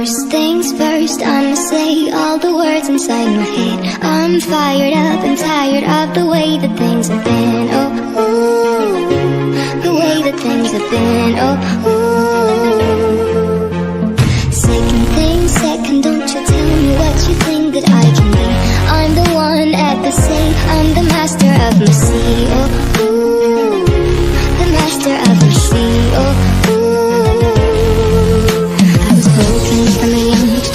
First things first, I'ma say all the words inside my head. I'm fired up and tired of the way that things have been. Oh, ooh, the way that things have been. Oh, ooh. Second thing second, don't you tell me what you think that I can be. I'm the one at the sea, I'm the master of my sea. Oh, ooh, the master of my sea. Oh,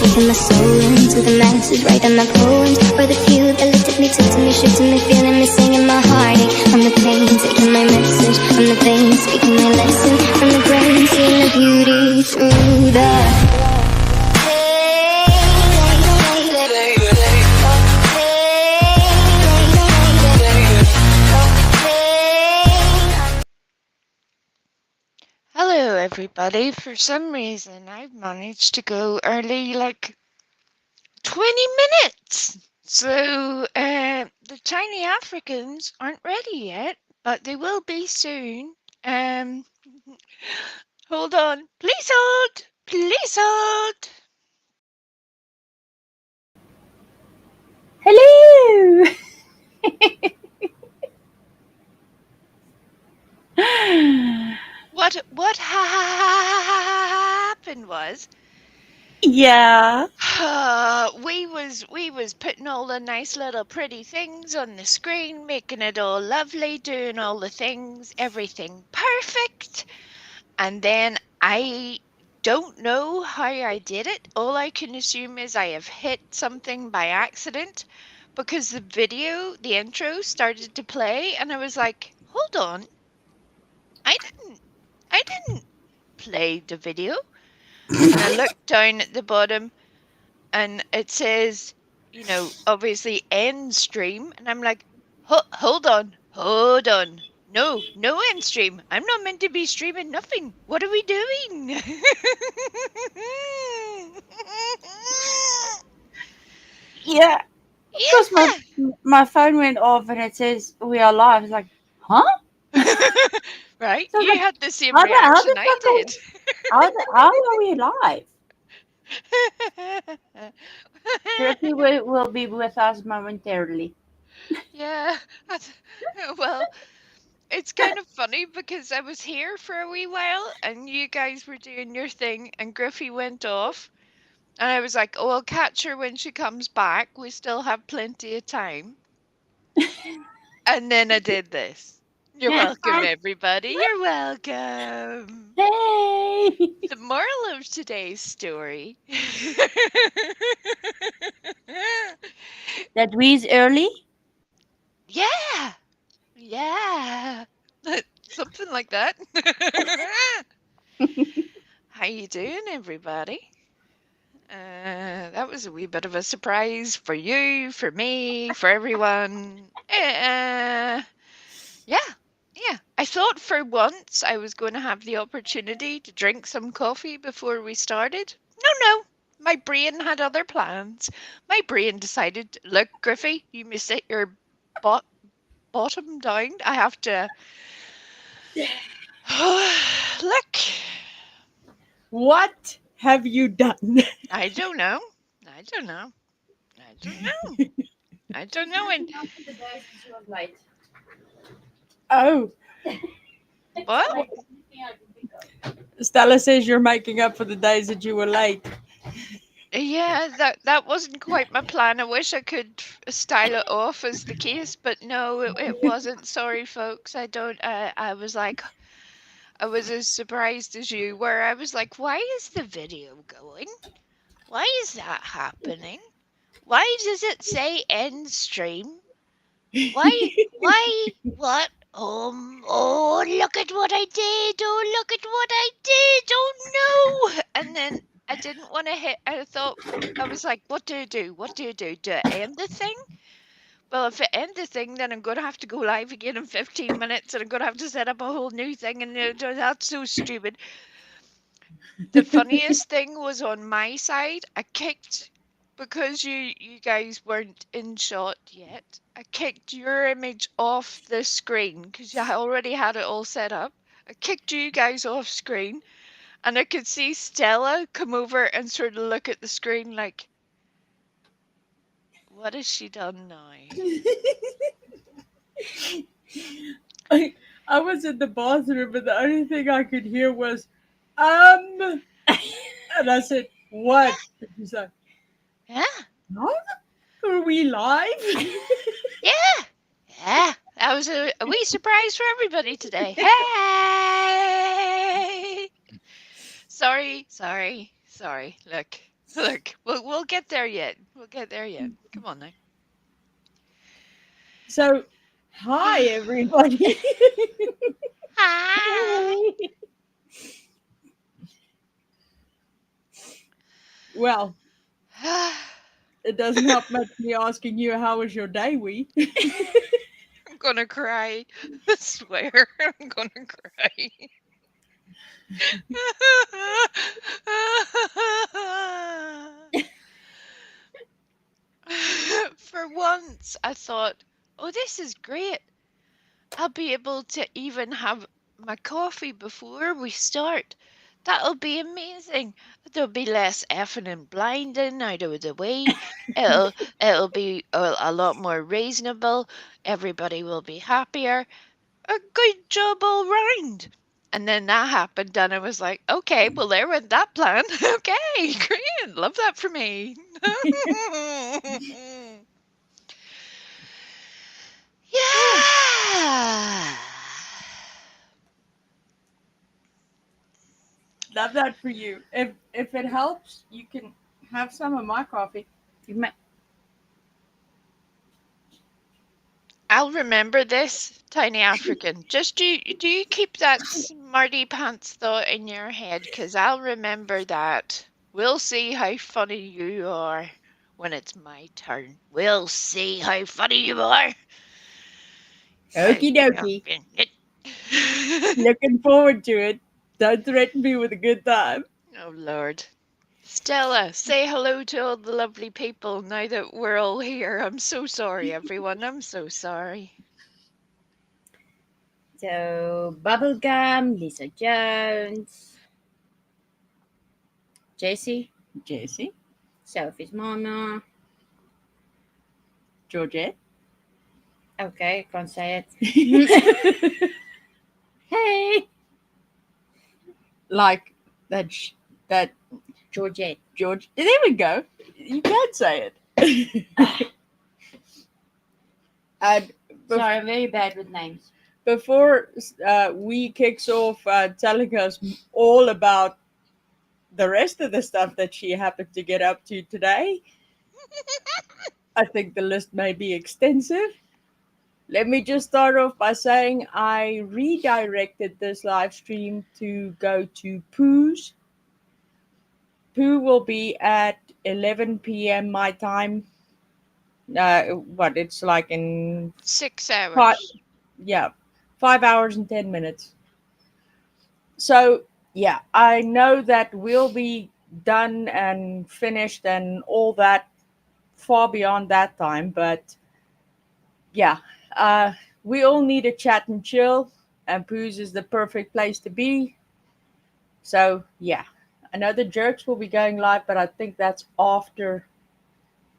taking my soul into the masses, writing my poems for the few that looked at me, took to me, shook to me, feeling me, singing my heartache. From the pain, taking my message. From the vein, speaking my lesson. From the brain, seeing the beauty through the Hello everybody, for some reason I've managed to go early like 20 minutes. So the tiny Africans aren't ready yet, but they will be soon. Hold on, please hold, please hold. Hello! What happened was Yeah. we was putting all the nice little pretty things on the screen, making it all lovely, doing all the things, everything perfect. And then I don't know how I did it. All I can assume is I have hit something by accident because the video, the intro started to play and I was like, "Hold on. I didn't play the video." And I looked down at the bottom and it says, obviously end stream. And I'm like, hold on. No end stream. I'm not meant to be streaming nothing. What are we doing? Yeah. Because Yeah. my phone went off and it says we are live. It's like, huh? Right? So You like, had the same how reaction the I fuck did. how are we live? Griffy will be with us momentarily. Yeah. Well, it's kind of funny because I was here for a wee while and you guys were doing your thing and Griffey went off and I was like, "Oh, I'll catch her when she comes back. We still have plenty of time." And then I did this. You're welcome, everybody. You're welcome. Hey! The moral of today's story. That we's early? Yeah. Yeah. Something like that. How you doing, everybody? That was a wee bit of a surprise for you, for me, for everyone. Yeah. I thought for once I was going to have the opportunity to drink some coffee before we started. No. My brain had other plans. My brain decided, look, Griffey, you may sit your bottom down. I have to. Look. What have you done? I don't know. I don't know. And Oh, what? Stella says you're making up for the days that you were late. Yeah, that wasn't quite my plan. I wish I could style it off as the case, but no, it wasn't. Sorry, folks. I don't. I was like, I was as surprised as you were. I was like, why is the video going? Why is that happening? Why does it say end stream? Why? What? Oh, look at what I did. Oh, look at what I did. Oh, no. And then I didn't want to hit. I thought, I was like, what do I do? What do I do? Do I end the thing? Well, if I end the thing, then I'm going to have to go live again in 15 minutes and I'm going to have to set up a whole new thing. And that's so stupid. The funniest thing was on my side, I kicked, because you guys weren't in shot yet, I kicked your image off the screen because I already had it all set up. I kicked you guys off screen And I could see Stella come over and sort of look at the screen like, what has she done now? I was in the bathroom, and the only thing I could hear was, and I said, "What?" And she's like, Yeah, "No, are we live?" yeah, yeah. That was a wee surprise for everybody today. Hey! Sorry. Look. We'll get there yet. We'll get there yet. Come on now. So, hi everybody. Hi. Well, it doesn't help much me asking you how was your day, wee. I'm gonna cry. I swear, I'm gonna cry. For once, I thought, oh, this is great. I'll be able to even have my coffee before we start. That'll be amazing. There'll be less effing and blinding out of the way. It'll be a lot more reasonable. Everybody will be happier. A good job all round. And then that happened, and I was like, okay, well, there went that plan. Okay, great. Love that for me. Yeah. Love that for you. If it helps, you can have some of my coffee. You may. I'll remember this, Tiny African. Just do you keep that smarty pants thought in your head? Because I'll remember that. We'll see how funny you are when it's my turn. We'll see how funny you are. Okie dokie. Looking forward to it. Don't threaten me with a good time. Oh, Lord. Stella, say hello to all the lovely people now that we're all here. I'm so sorry, everyone. I'm so sorry. So, Bubblegum, Lisa Jones, Jessie, Jessie, Sophie's Mama. Georgette. Okay, I can't say it. Hey, Like that. That Georgette. George. There we go. You can say it. And Sorry, I'm very bad with names. before we kicks off telling us all about the rest of the stuff that she happened to get up to today, I think the list may be extensive. Let me just start off by saying I redirected this live stream to go to Pooh's. Pooh will be at 11 p.m. my time. What it's like in 6 five, hours. yeah, 5 hours and 10 minutes. So yeah, I know that we'll be done and finished and all that far beyond that time, but yeah, we all need a chat and chill, and Pooh's is the perfect place to be. So yeah, I know the jerks will be going live, but I think that's after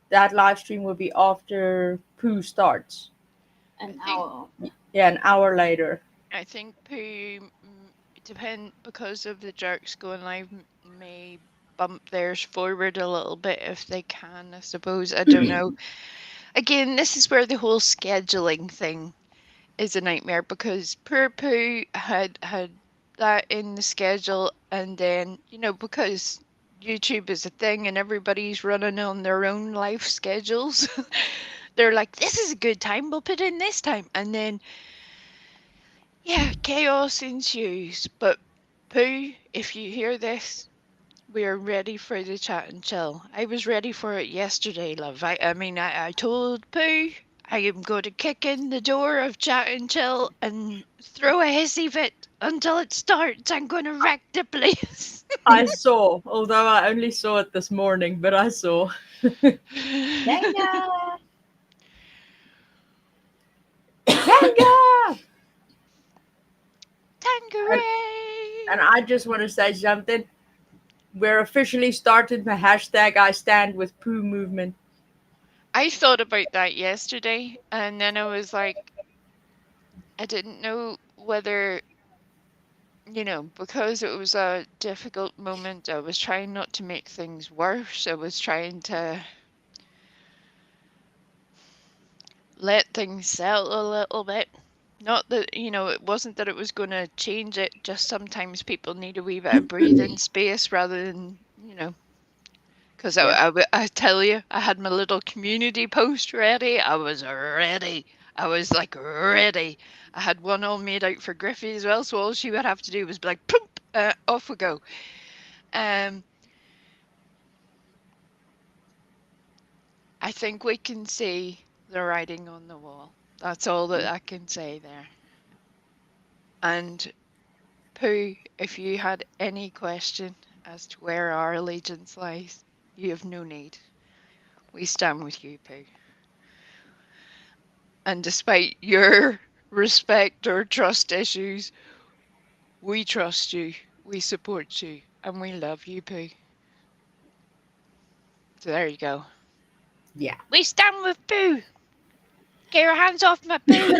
that live stream will be after Pooh starts. An I think- hour. Yeah, an hour later. I think Pooh, depend because of the jerks going live, may bump theirs forward a little bit if they can. I suppose I don't know. Again, this is where the whole scheduling thing is a nightmare because poor Pooh had that in the schedule, and then because YouTube is a thing and everybody's running on their own life schedules, they're like, this is a good time, we'll put in this time, and then chaos ensues. But Pooh, if you hear this, we are ready for the chat and chill. I was ready for it yesterday, love. I told Pooh I am going to kick in the door of chat and chill and throw a hissy fit until it starts. I'm going to wreck the place. I saw, although I only saw it this morning, but I saw. Venga! Venga! Tangeray! And I just want to say something. We're officially started the hashtag I stand with Pooh movement. I thought about that yesterday, and then I was like, I didn't know whether, because it was a difficult moment, I was trying not to make things worse. I was trying to let things settle a little bit. Not that, it wasn't that it was going to change it, just sometimes people need a wee bit of breathing space rather than, because Yeah. I tell you, I had my little community post ready. I was ready. I was like ready. I had one all made out for Griffey as well, so all she would have to do was be like, "Plump, off we go." Um, I think we can see the writing on the wall. That's all that I can say there. And Pooh, if you had any question as to where our allegiance lies, you have no need. We stand with you, Pooh. And despite your respect or trust issues, we trust you, we support you, and we love you, Pooh. So there you go. Yeah. We stand with Pooh. Get your hands off my Pooh.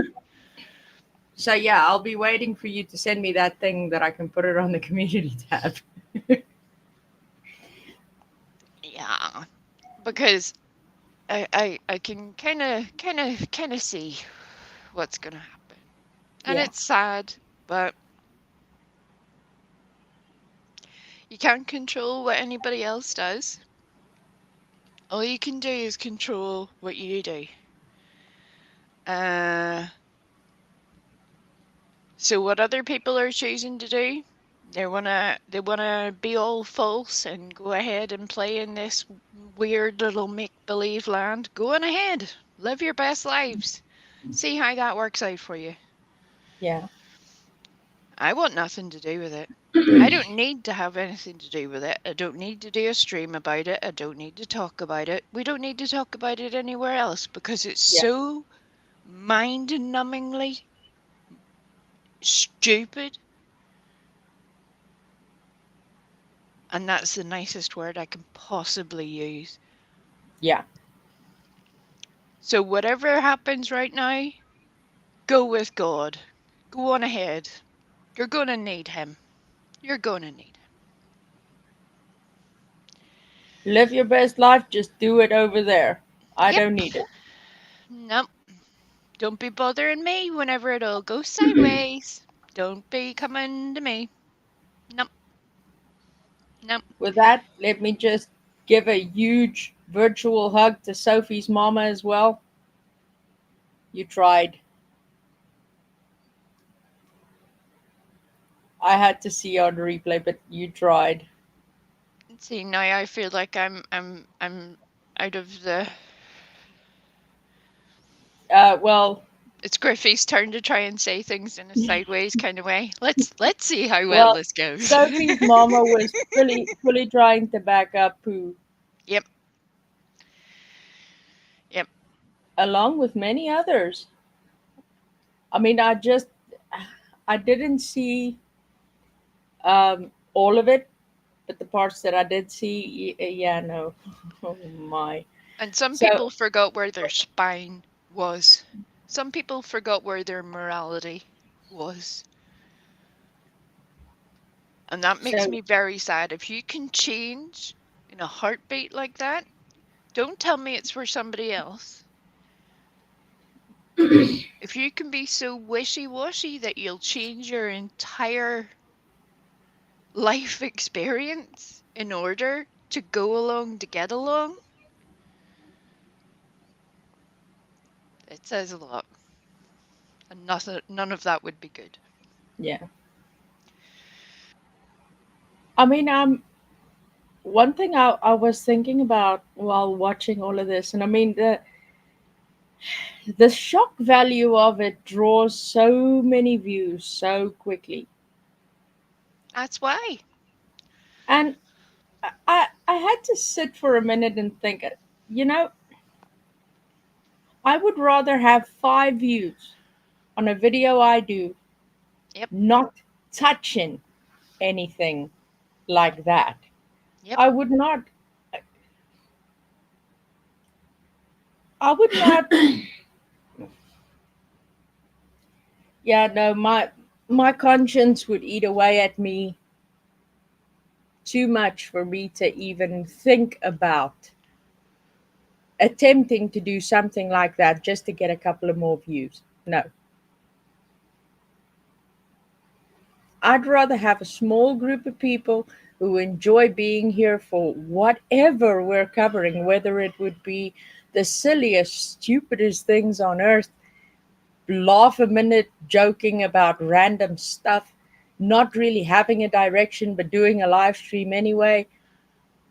So yeah, I'll be waiting for you to send me that thing that I can put it on the community tab. Yeah, because I can kind of see what's gonna happen, and Yeah. it's sad, but you can't control what anybody else does. All you can do is control what you do. Uh, so what other people are choosing to do, they wanna be all false and go ahead and play in this weird little make-believe land. Go on ahead, live your best lives. See how that works out for you. Yeah. I want nothing to do with it. I don't need to have anything to do with it. I don't need to do a stream about it. I don't need to talk about it. We don't need to talk about it anywhere else because it's Yeah. so mind-numbingly stupid. And that's the nicest word I can possibly use. Yeah. So whatever happens right now, go with God. Go on ahead. You're going to need him. You're going to need him. Live your best life, just do it over there. I Yep. don't need it. Nope. Don't be bothering me whenever it all goes sideways. Don't be coming to me. Nope. Nope. With that, let me just give a huge virtual hug to Sophie's mama as well. You tried. I had to see on replay, but you tried. See, now I feel like I'm out of the. Well, It's Griffey's turn to try and say things in a sideways kind of way. Let's see how well well, this goes. Sophie's mama was fully trying to back up Pooh, Yep. Yep. along with many others. I mean, I didn't see all of it, but the parts that I did see, yeah, no, oh my. And some So, people forgot where their spine was. Some people forgot where their morality was. And that makes so me very sad. If you can change in a heartbeat like that, don't tell me it's for somebody else. If you can be so wishy-washy that you'll change your entire life experience in order to go along to get along, it says a lot. And none of that would be good. yeah. I mean, one thing I was thinking about while watching all of this, and I mean the shock value of it draws so many views so quickly, That's why. and I had to sit for a minute and think. You know, I would rather have 5 views on a video I do Yep. not touching anything like that. Yep. I would not, I would not, yeah, no, my conscience would eat away at me too much for me to even think about attempting to do something like that just to get a couple of more views. No. I'd rather have a small group of people who enjoy being here for whatever we're covering, whether it would be the silliest, stupidest things on earth, laugh a minute joking about random stuff, not really having a direction but doing a live stream anyway.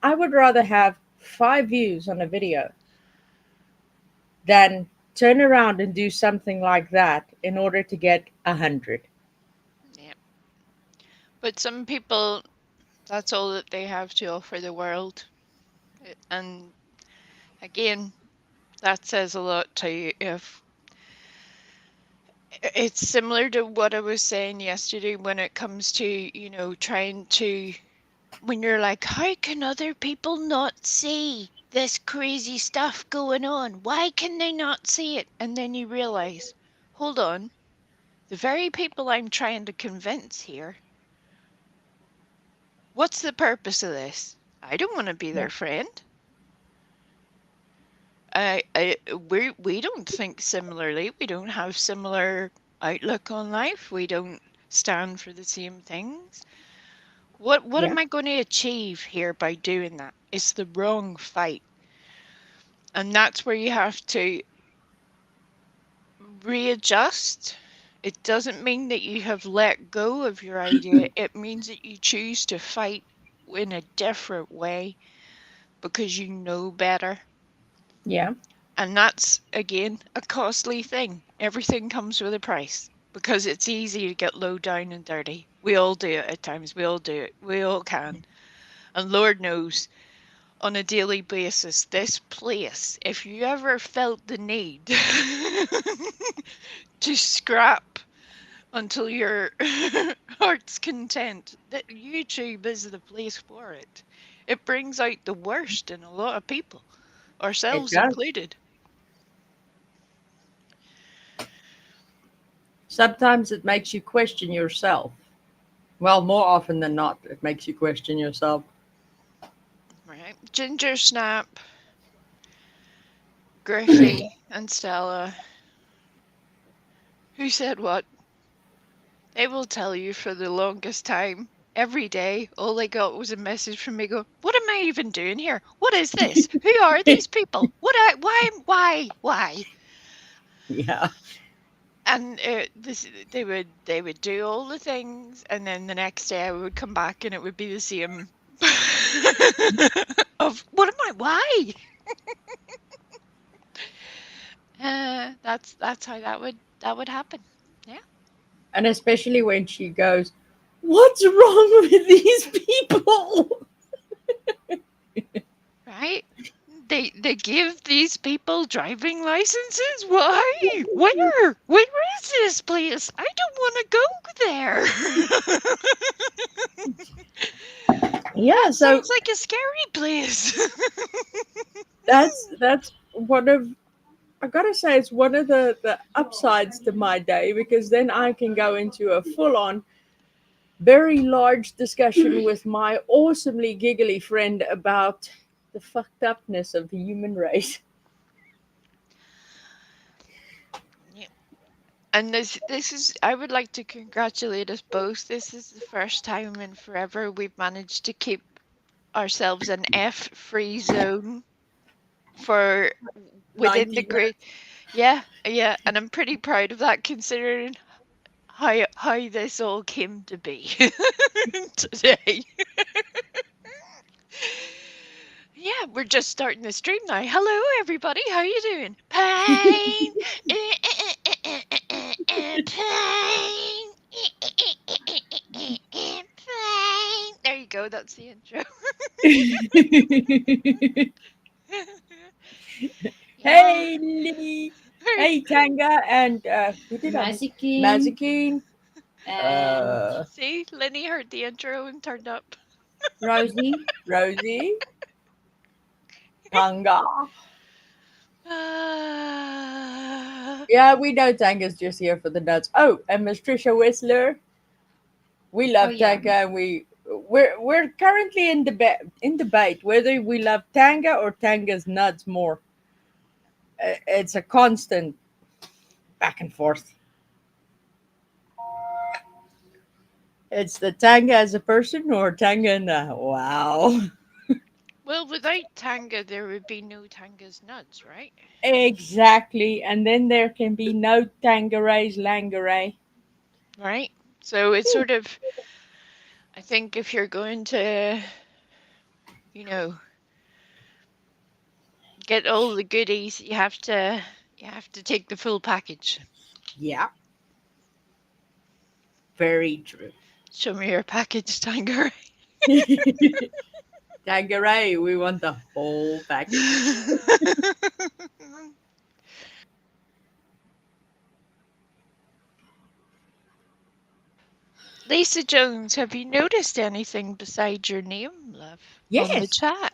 I would rather have 5 views on a video than turn around and do something like that in order to get 100. Yep. But some people, that's all that they have to offer the world. And again, that says a lot to you. If it's similar to what I was saying yesterday when it comes to, trying to, when you're like, how can other people not see this crazy stuff going on? Why can they not see it? And then you realize, hold on, the very people I'm trying to convince here, what's the purpose of this? I don't want to be Yeah. their friend. We don't think similarly. We don't have similar outlook on life. We don't stand for the same things. What Yeah. am I going to achieve here by doing that? It's the wrong fight. And that's where you have to readjust. It doesn't mean that you have let go of your idea. It means that you choose to fight in a different way because you know better. Yeah. And that's, again, a costly thing. Everything comes with a price because it's easy to get low down and dirty. We all do it at times. We all do it. We all can. And Lord knows, on a daily basis, this place, if you ever felt the need to scrap until your heart's content, that YouTube is the place for it. It brings out the worst in a lot of people, It ourselves does. included. Sometimes it makes you question yourself. Well, more often than not, it makes you question yourself. Right. Ginger Snap, Griffey, and Stella. Who said what? They will tell you for the longest time. Every day, all I got was a message from me go, what am I even doing here? What is this? Who are these people? Why? Yeah. And they would do all the things, and then the next day I would come back and it would be the same of what am I? Why? That's how that would happen. Yeah. And especially when she goes, "What's wrong with these people?" Right? They give these people driving licenses? Why? Where? Where is this place? I don't want to go there. Yeah, That so sounds like a scary place. that's one of, I gotta say, it's one of the upsides to my day, because then I can go into a full on, very large discussion with my awesomely giggly friend about the fucked upness of the human race. Yeah. And this is, I would like to congratulate us both. This is the first time in forever we've managed to keep ourselves an F-free zone for within the 90 great. Yeah, and I'm pretty proud of that considering how this all came to be today. Yeah, we're just starting the stream now. Hello, everybody. How you doing? Pain, pain, pain. There you go. That's the intro. minutes. Yeah. Hey, Lee. Hey, Tanga. And who did I miss? Mazikeen. Mazikeen. And Uh, See, Lenny heard the intro and turned up. Rosie. Rosie, Tanga. Ah. Yeah, we know Tanga's just here for the nuts. Oh, and Miss Trisha Whistler. We Oh love yeah. Tanga, and we're currently in debate whether we love Tanga or Tanga's nuts more. It's a constant back and forth. It's the Tanga as a person or Tanga in the wow. Well, without Tanga, there would be no Tanga's nuts, right? Exactly, and then there can be no Tangerais Langeray. Right. So it's sort of, I think if you're going to, you know, get all the goodies, you have to take the full package. Yeah, very true. Show me your package, Tanga. Tangeray, we want the whole package. Lisa Jones, have you noticed anything besides your name, love, on the Yes. chat?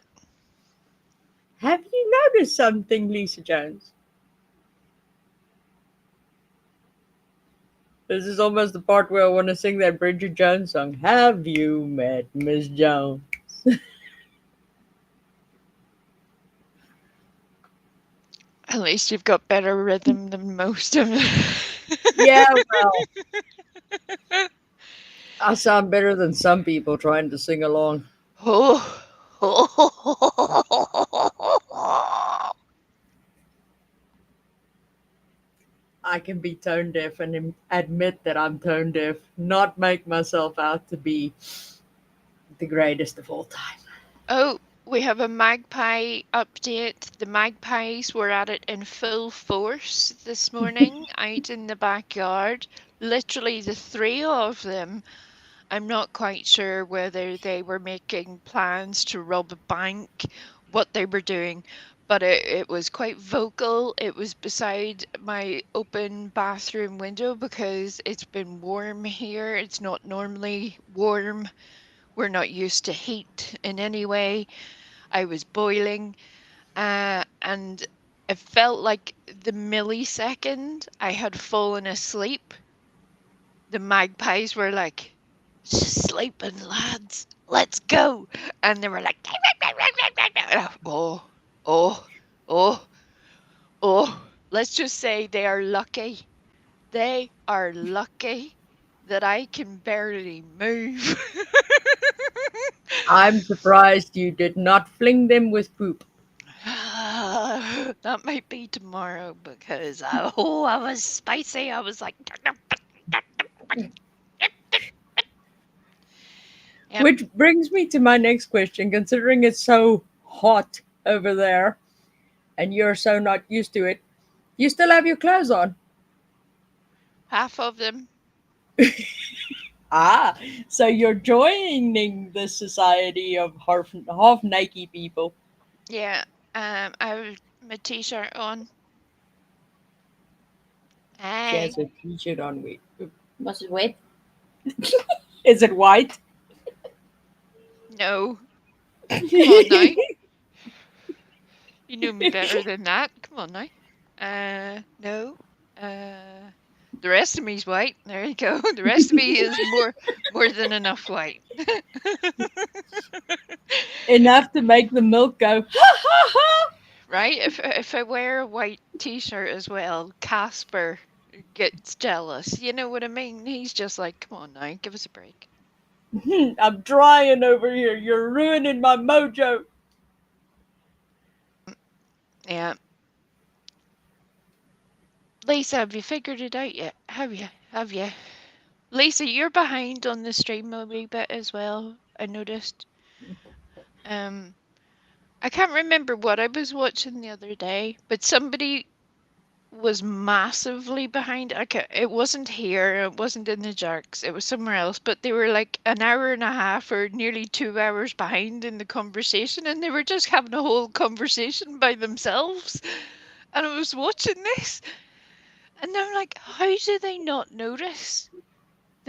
Have you noticed something, Lisa Jones? This is almost the part where I want to sing that Bridget Jones song. Have you met Miss Jones? At least you've got better rhythm than most of them. Yeah, well, I sound better than some people trying to sing along. Oh. I can be tone deaf and admit that I'm tone deaf, not make myself out to be the greatest of all time. Oh, we have a magpie update. The magpies were at it in full force this morning out in the backyard. Literally, the three of them. I'm not quite sure whether they were making plans to rob a bank, what they were doing, but it was quite vocal. It was beside my open bathroom window because it's been warm here. It's not normally warm. We're not used to heat in any way. I was boiling, and it felt like the millisecond I had fallen asleep, the magpies were like, sleeping, lads, let's go. And they were like, oh, oh, oh, oh. Let's just say they are lucky. They are lucky that I can barely move. I'm surprised you did not fling them with poop. That might be tomorrow because I was spicy. I was like, yep. Which brings me to my next question. Considering it's so hot over there and you're so not used to it, you still have your clothes on. Half of them. Ah, so you're joining the society of half naked people. Yeah. I have my t-shirt on. She Hey. has a t-shirt on. Wait, Was it wet? is it white? No. Come on now. You know me better than that. Come on now. No. The rest of me's white. There you go. The rest of me is more than enough white. Enough to make the milk go. Ha ha ha! Right? If I wear a white t-shirt as well, Casper gets jealous. You know what I mean? He's just like, come on now, give us a break. I'm drying over here. You're ruining my mojo. Yeah. Lisa, have you figured it out yet? Have you? Have you? Lisa, you're behind on the stream a wee bit as well, I noticed. I can't remember what I was watching the other day, but somebody was massively behind. Okay, it wasn't here, it wasn't in the Jerks, it was somewhere else, but they were like an hour and a half or nearly 2 hours behind in the conversation, and they were just having a whole conversation by themselves. And I was watching this, and I'm like, how do they not notice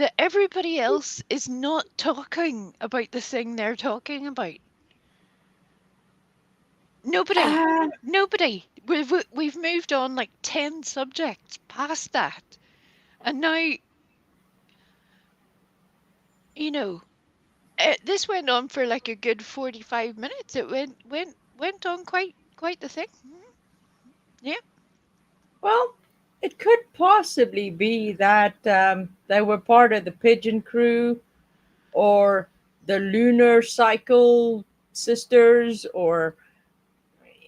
that everybody else is not talking about the thing they're talking about. Nobody. Ah, Nobody. We've moved on like 10 subjects past that. And now, you know, this went on for like a good 45 minutes. It went on quite the thing. Yeah. well, it could possibly be that they were part of the pigeon crew or the lunar cycle sisters, or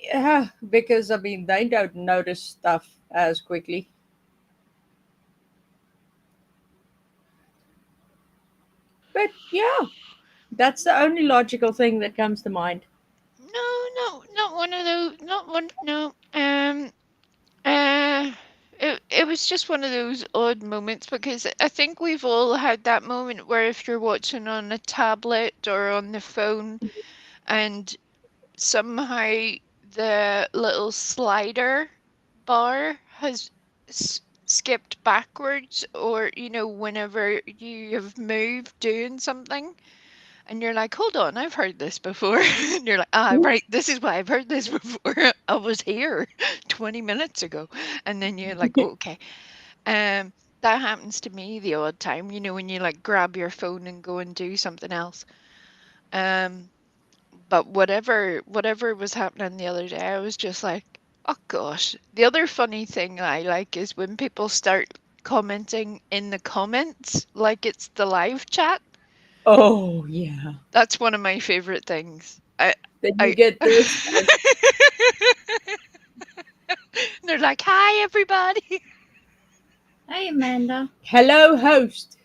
yeah, because I mean, they don't notice stuff as quickly. But yeah, that's the only logical thing that comes to mind. No, not one of those. Not one. No. Uh, it was just one of those odd moments because I think we've all had that moment where if you're watching on a tablet or on the phone and somehow the little slider bar has skipped backwards, or whenever you have moved doing something and you're like, hold on, I've heard this before. And you're like, ah, right, this is why I've heard this before. I was here 20 minutes ago. And then you're like, oh, okay. Um, that happens to me the odd time, when you like grab your phone and go and do something else. Um, but whatever was happening the other day, I was just like, oh gosh. The other funny thing I like is when people start commenting in the comments like it's the live chat. Oh yeah. That's one of my favorite things. I Then you I get this like, They're like, "Hi everybody." Hey, Amanda. hello host.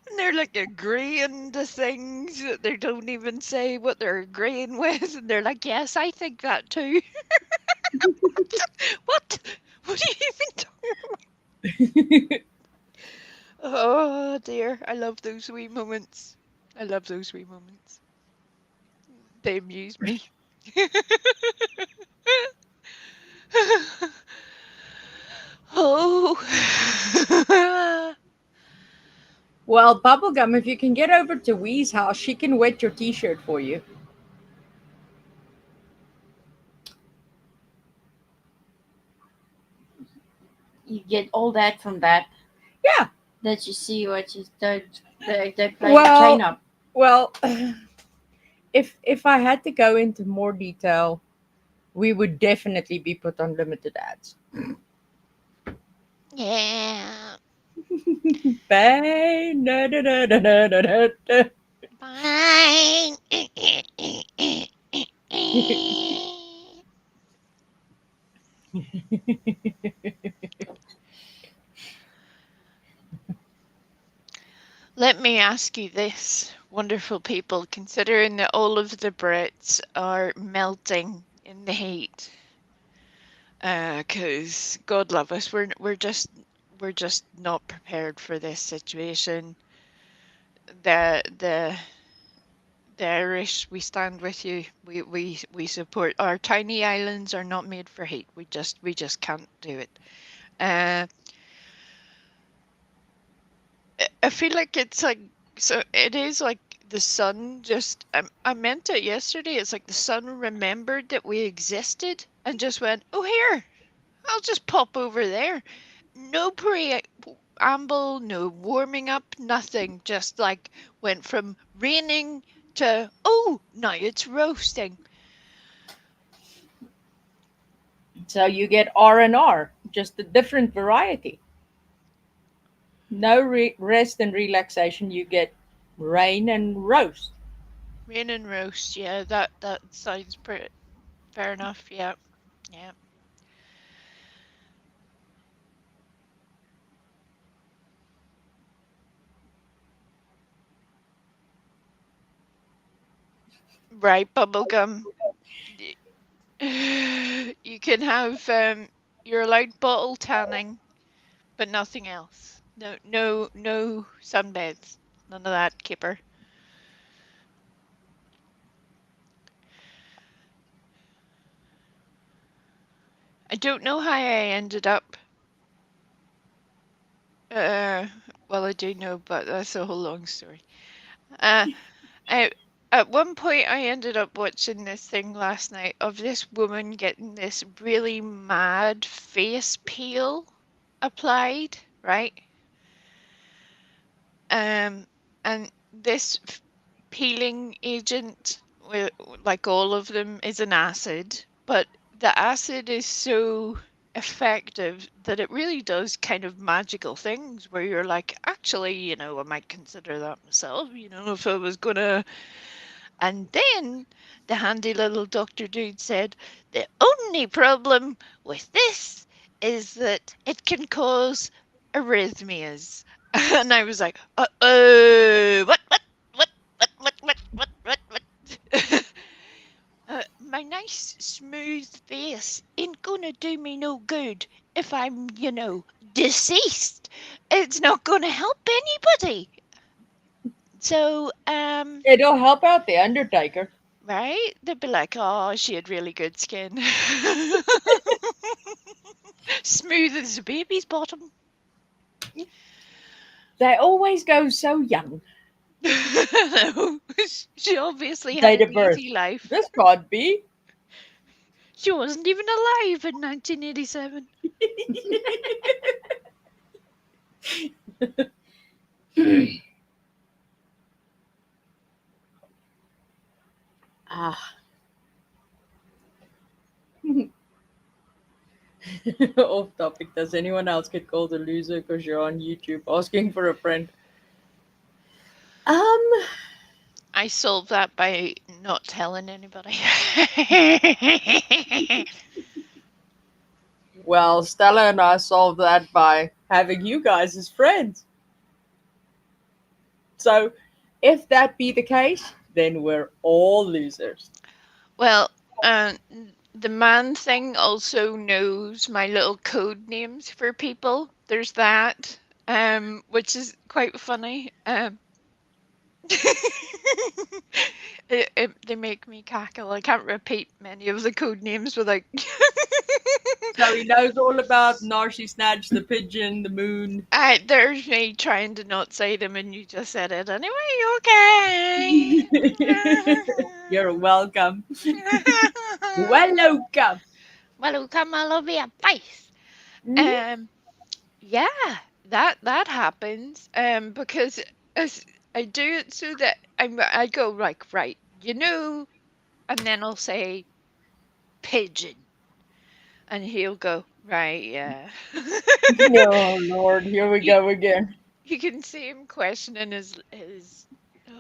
And they're like agreeing to things that they don't even say what they're agreeing with, and they're like, "Yes, I think that too." What? What are you even talking? Oh dear, I love those wee moments. I love those wee moments. They amuse me. Oh. Well, Bubblegum, if you can get over to Wee's house, she can wet your t-shirt for you. You get all that from that. Yeah. That you see what you they play the Well, chain up. well, if I had to go into more detail, we would definitely be put on limited ads. Yeah. Bang, da, da, da, da, da, da, da, da. Fine. Let me ask you this, wonderful people, considering that all of the Brits are melting in the heat, because God love us, we're just not prepared for this situation. The Irish, we stand with you. We support. Our tiny islands are not made for heat. We just can't do it. Uh, I feel like it's like, so it is like the sun just, I meant it yesterday. It's like the sun remembered that we existed and just went, oh, here, I'll just pop over there. No preamble, no warming up, nothing. Just like went from raining to, oh, now it's roasting. So you get R&R, just a different variety. No rest and relaxation. You get rain and roast. Rain and roast, yeah, that sounds pretty fair enough. Yeah, yeah. Right, bubblegum. You can have you're allowed bottle tanning, but nothing else. No sunbeds. None of that, Kipper. I don't know how I ended up Uh, well, I do know, but that's a whole long story. Uh, I, at one point, I ended up watching this thing last night of this woman getting this really mad face peel applied, right? Um, and this peeling agent, like all of them, is an acid, but the acid is so effective that it really does kind of magical things where you're like, actually, I might consider that myself, if I was gonna. And then the handy little doctor dude said, the only problem with this is that it can cause arrhythmias. And I was like, what? My nice smooth face ain't gonna do me no good if I'm, deceased. It's not gonna help anybody. So, It'll help out the Undertaker. right? They'd be like, oh, she had really good skin. Smooth as a baby's bottom. They always go so young. No, she obviously had Date an of birth. easy life. This can't be. She wasn't even alive in 1987. Ah. Off topic. Does anyone else get called a loser because you're on YouTube asking for a friend? Um. I solved that by not telling anybody. Well, Stella and I solved that by having you guys as friends. So, if that be the case, then we're all losers. Well, the man thing also knows my little code names for people. There's that, which is quite funny. They make me cackle. I can't repeat many of the code names without. So he knows all about Narshi Snatch, the pigeon, the moon. There's me trying to not say them, and you just said it anyway. Okay. You're welcome. Welcome. Welcome, I love your face. Mhm. Yeah, that happens. Because as I do it so that I go like right, and then I'll say pigeon, and he'll go right, yeah. Oh Lord, here we you go again. you can see him questioning his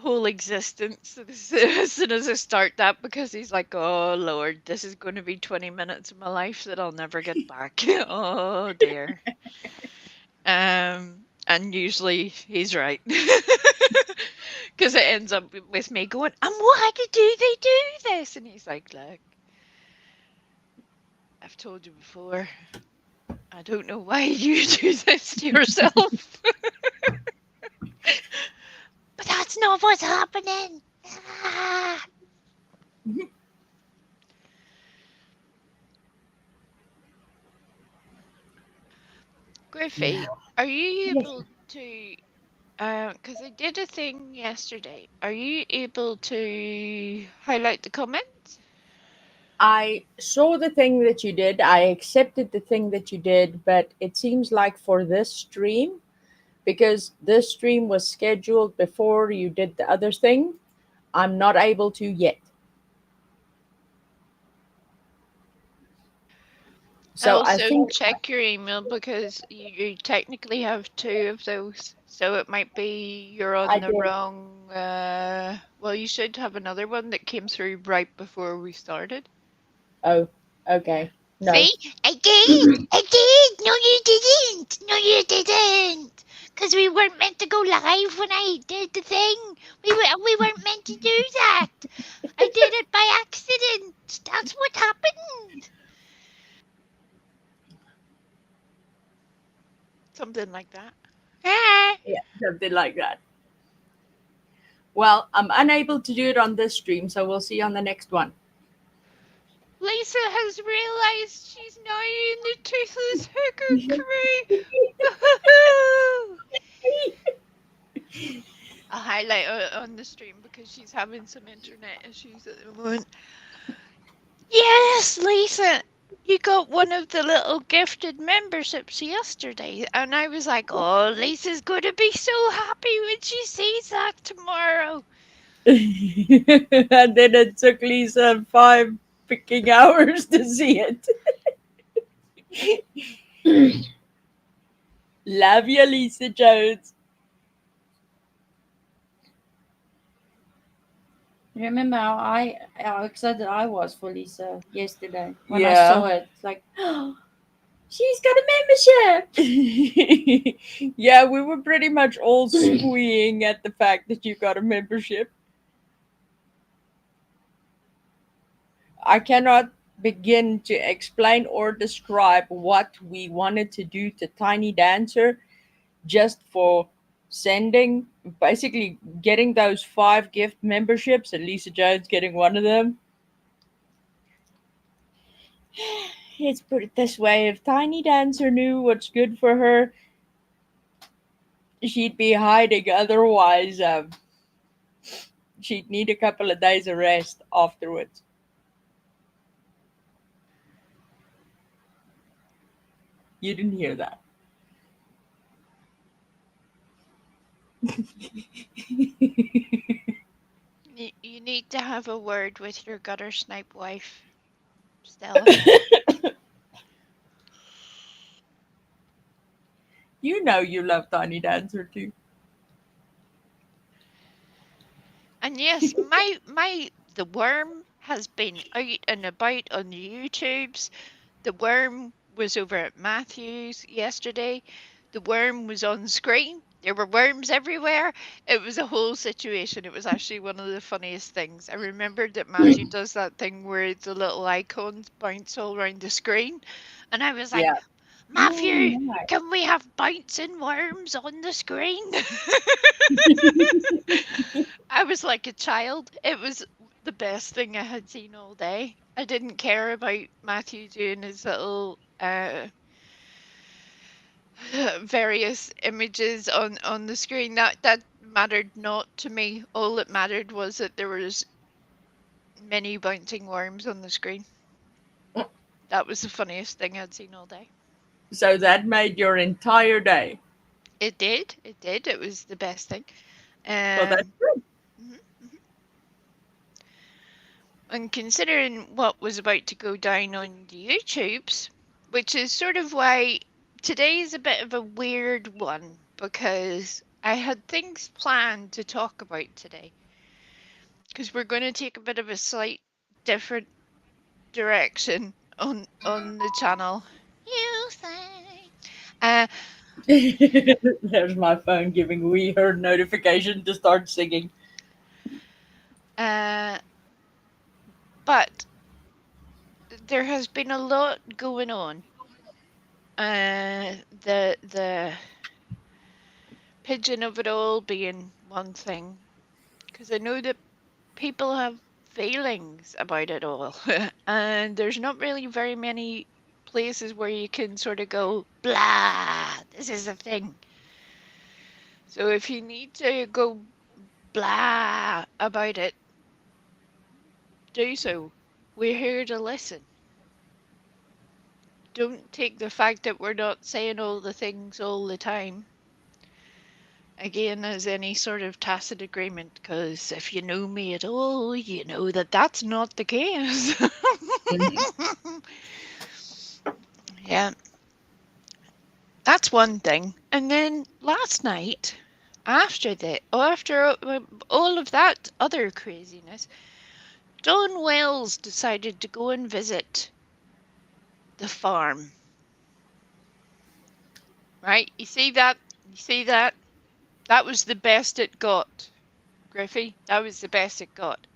whole existence as soon as I start that because he's like, oh Lord, this is going to be 20 minutes of my life that I'll never get back. Oh dear. And usually he's right. Because it ends up with me going, and why do they do this? And he's like, look, I've told you before, I don't know why you do this to yourself. But that's not what's happening. Ah. Griffey, are you Yes. able to? Because I did a thing yesterday. Are you able to highlight the comments? I saw the thing that you did. I accepted the thing that you did, but it seems like for this stream, because this stream was scheduled before you did the other thing, I'm not able to yet. So I Also, think check your email because you technically have two of those. So it might be you're I on the did. wrong. Well, you should have another one that came through right before we started. Oh, Yeah. okay. No. See? I did! I did! No, you didn't! No, you didn't! Because we weren't meant to go live when I did the thing. We weren't meant to do that. I did it by accident. That's what happened. Something like that. Ah. Yeah, something like that. Well, I'm unable to do it on this stream, so we'll see on the next one. Lisa has realized she's now in the Toothless Hooker crew. I'll highlight on the stream because she's having some internet issues at the moment. Yes, Lisa, you got one of the little gifted memberships yesterday, and I was like, oh, Lisa's going to be so happy when she sees that tomorrow. And then it took Lisa 5 freaking hours to see it. Love you, Lisa Jones. Remember how excited I was for Lisa yesterday when I Yeah. saw it. It's like, she's got a membership. Yeah, we were pretty much all squeeing at the fact that you got a membership. I cannot begin to explain or describe what we wanted to do to Tiny Dancer just for sending, basically getting those 5 gift memberships, and Lisa Jones getting one of them. Let's put it this way, if Tiny Dancer knew what's good for her, she'd be hiding. Otherwise, she'd need a couple of days of rest afterwards. You didn't hear that. You need to have a word with your gutter snipe wife, Stella. You know you love Tiny Dancer too. And yes, the worm has been out and about on the YouTubes. The worm was over at Matthew's yesterday. The worm was on screen. There were worms everywhere. It was a whole situation. It was actually one of the funniest things. I remembered that Matthew does that thing where the little icons bounce all around the screen. And I was like, Yeah. Oh, Matthew, nice. can we have bouncing worms on the screen? I was like a child. It was the best thing I had seen all day. I didn't care about Matthew doing his little various images on the screen. That mattered not to me. All that mattered was that there was many bouncing worms on the screen. That was the funniest thing I'd seen all day. So that made your entire day. It did. It did. It was the best thing. Well, that's Um, good. mhm, mhm. And considering what was about to go down on the YouTubes, which is sort of why today is a bit of a weird one because I had things planned to talk about today because we're going to take a bit of a slight different direction on the channel. You say. Uh, There's my phone giving we heard notification to start singing. uh, but there has been a lot going on. The pigeon of it all being one thing, because I know that people have feelings about it all, and there's not really very many places where you can sort of go, blah, this is a thing. So if you need to go blah about it, do so. We're here to listen. Don't take the fact that we're not saying all the things all the time again as any sort of tacit agreement, because if you know me at all, you know that that's not the case. Yeah, that's one thing. And then last night, after all of that other craziness, Dawn Wells decided to go and visit the farm. Right? You see that? You see that? That was the best it got, Griffey. That was the best it got.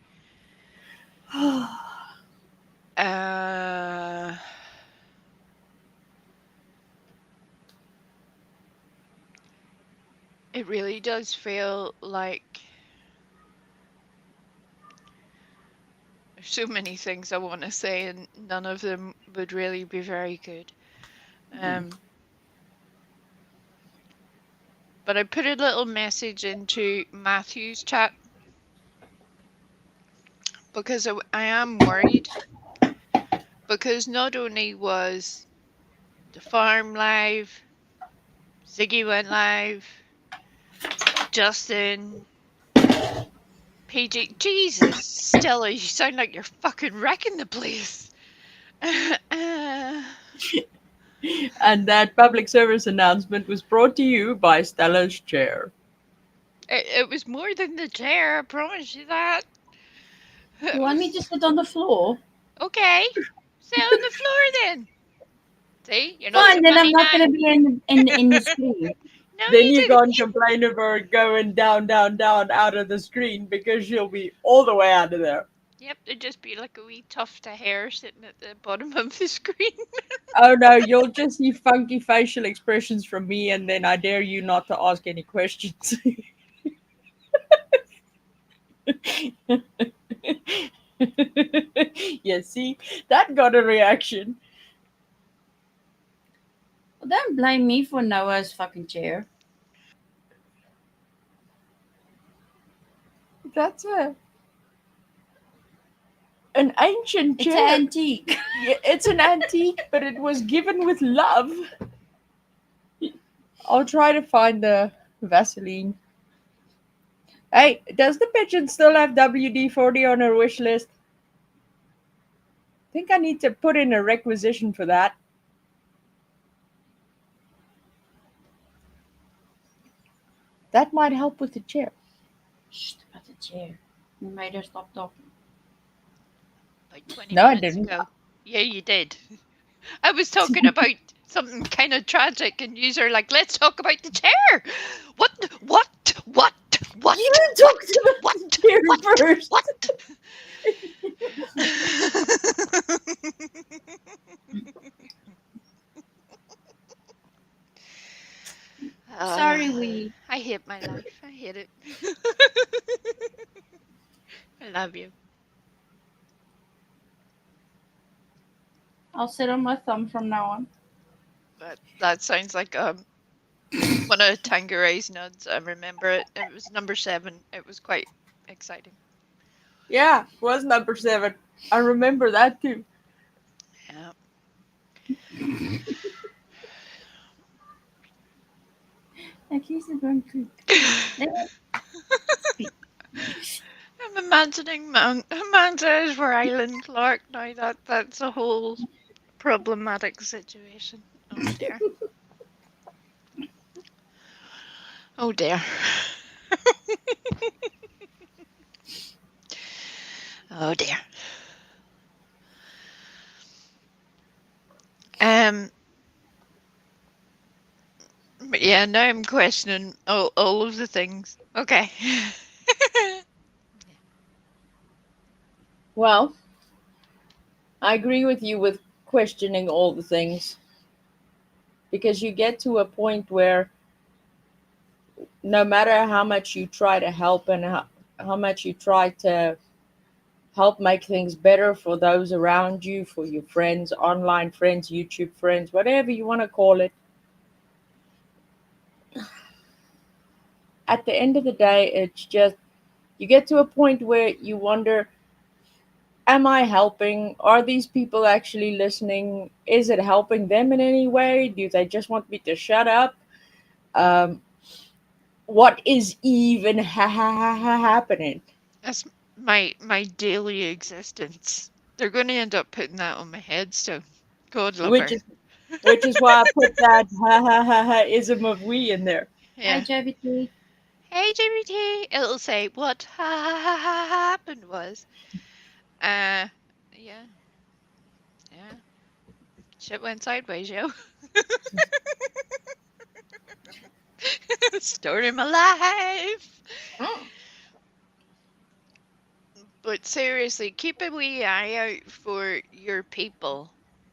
Uh, it really does feel like There's so many things I want to say, and none of them would really be very good. But I put a little message into Matthew's chat because I am worried. Because not only was the farm live, Ziggy went live, Justin, PJ, Jesus, Stella, you sound like you're fucking wrecking the place. And that public service announcement was brought to you by Stella's chair. It was more than the chair, I promise you that. It You want me was- to sit on the floor? Okay, sit on the floor then. See, you're not so Fine, then I'm funny not now. going to be in the screen. No, Then you you didn't. can't complain of her going down, down, down out of the screen because she'll be all the way out of there. Yep, there'd just be like a wee tuft of hair sitting at the bottom of the screen. Oh no, you'll just see funky facial expressions from me, and then I dare you not to ask any questions. Yeah, see, that got a reaction. Well, don't blame me for Noah's fucking chair. That's an ancient It's chair. an antique. Yeah, it's an antique, but it was given with love. I'll try to find the Vaseline. Hey, does the pigeon still have WD-40 on her wish list? I think I need to put in a requisition for that. That might help with the chair. Shh, about the chair. You made her stop talking. Like 20 No, I minutes didn't. ago. Yeah, you did. I was talking about something kind of tragic, and you are like, let's talk about the chair. What? You talked about What? the chair first. What? Sorry, we. I hate my life. I hate it. I love you. I'll sit on my thumb from now on. That sounds like one of Tangeray's nuts. I remember it. It was number 7. It was quite exciting. Yeah, it was number 7. I remember that too. Yeah. At least it won't creak. I'm imagining Manta is for Island Clark now. That's a whole problematic situation. Oh dear. Oh dear. Oh dear. But yeah, now I'm questioning all of the things. Okay. Well, I agree with you with questioning all the things. Because you get to a point where no matter how much you try to help and how much you try to help make things better for those around you, for your friends, online friends, YouTube friends, whatever you want to call it, at the end of the day, it's just you get to a point where you wonder, am I helping? Are these people actually listening? Is it helping them in any way? Do they just want me to shut up? What is even happening? That's my daily existence. They're going to end up putting that on my headstone. God love Which her. is why I put that ism of we in there. Hi, Yeah. JBT. Hey, JBT. It'll say what happened was. Yeah. Yeah. Shit went sideways, yo. Story of my life. But seriously, keep a wee eye out for your people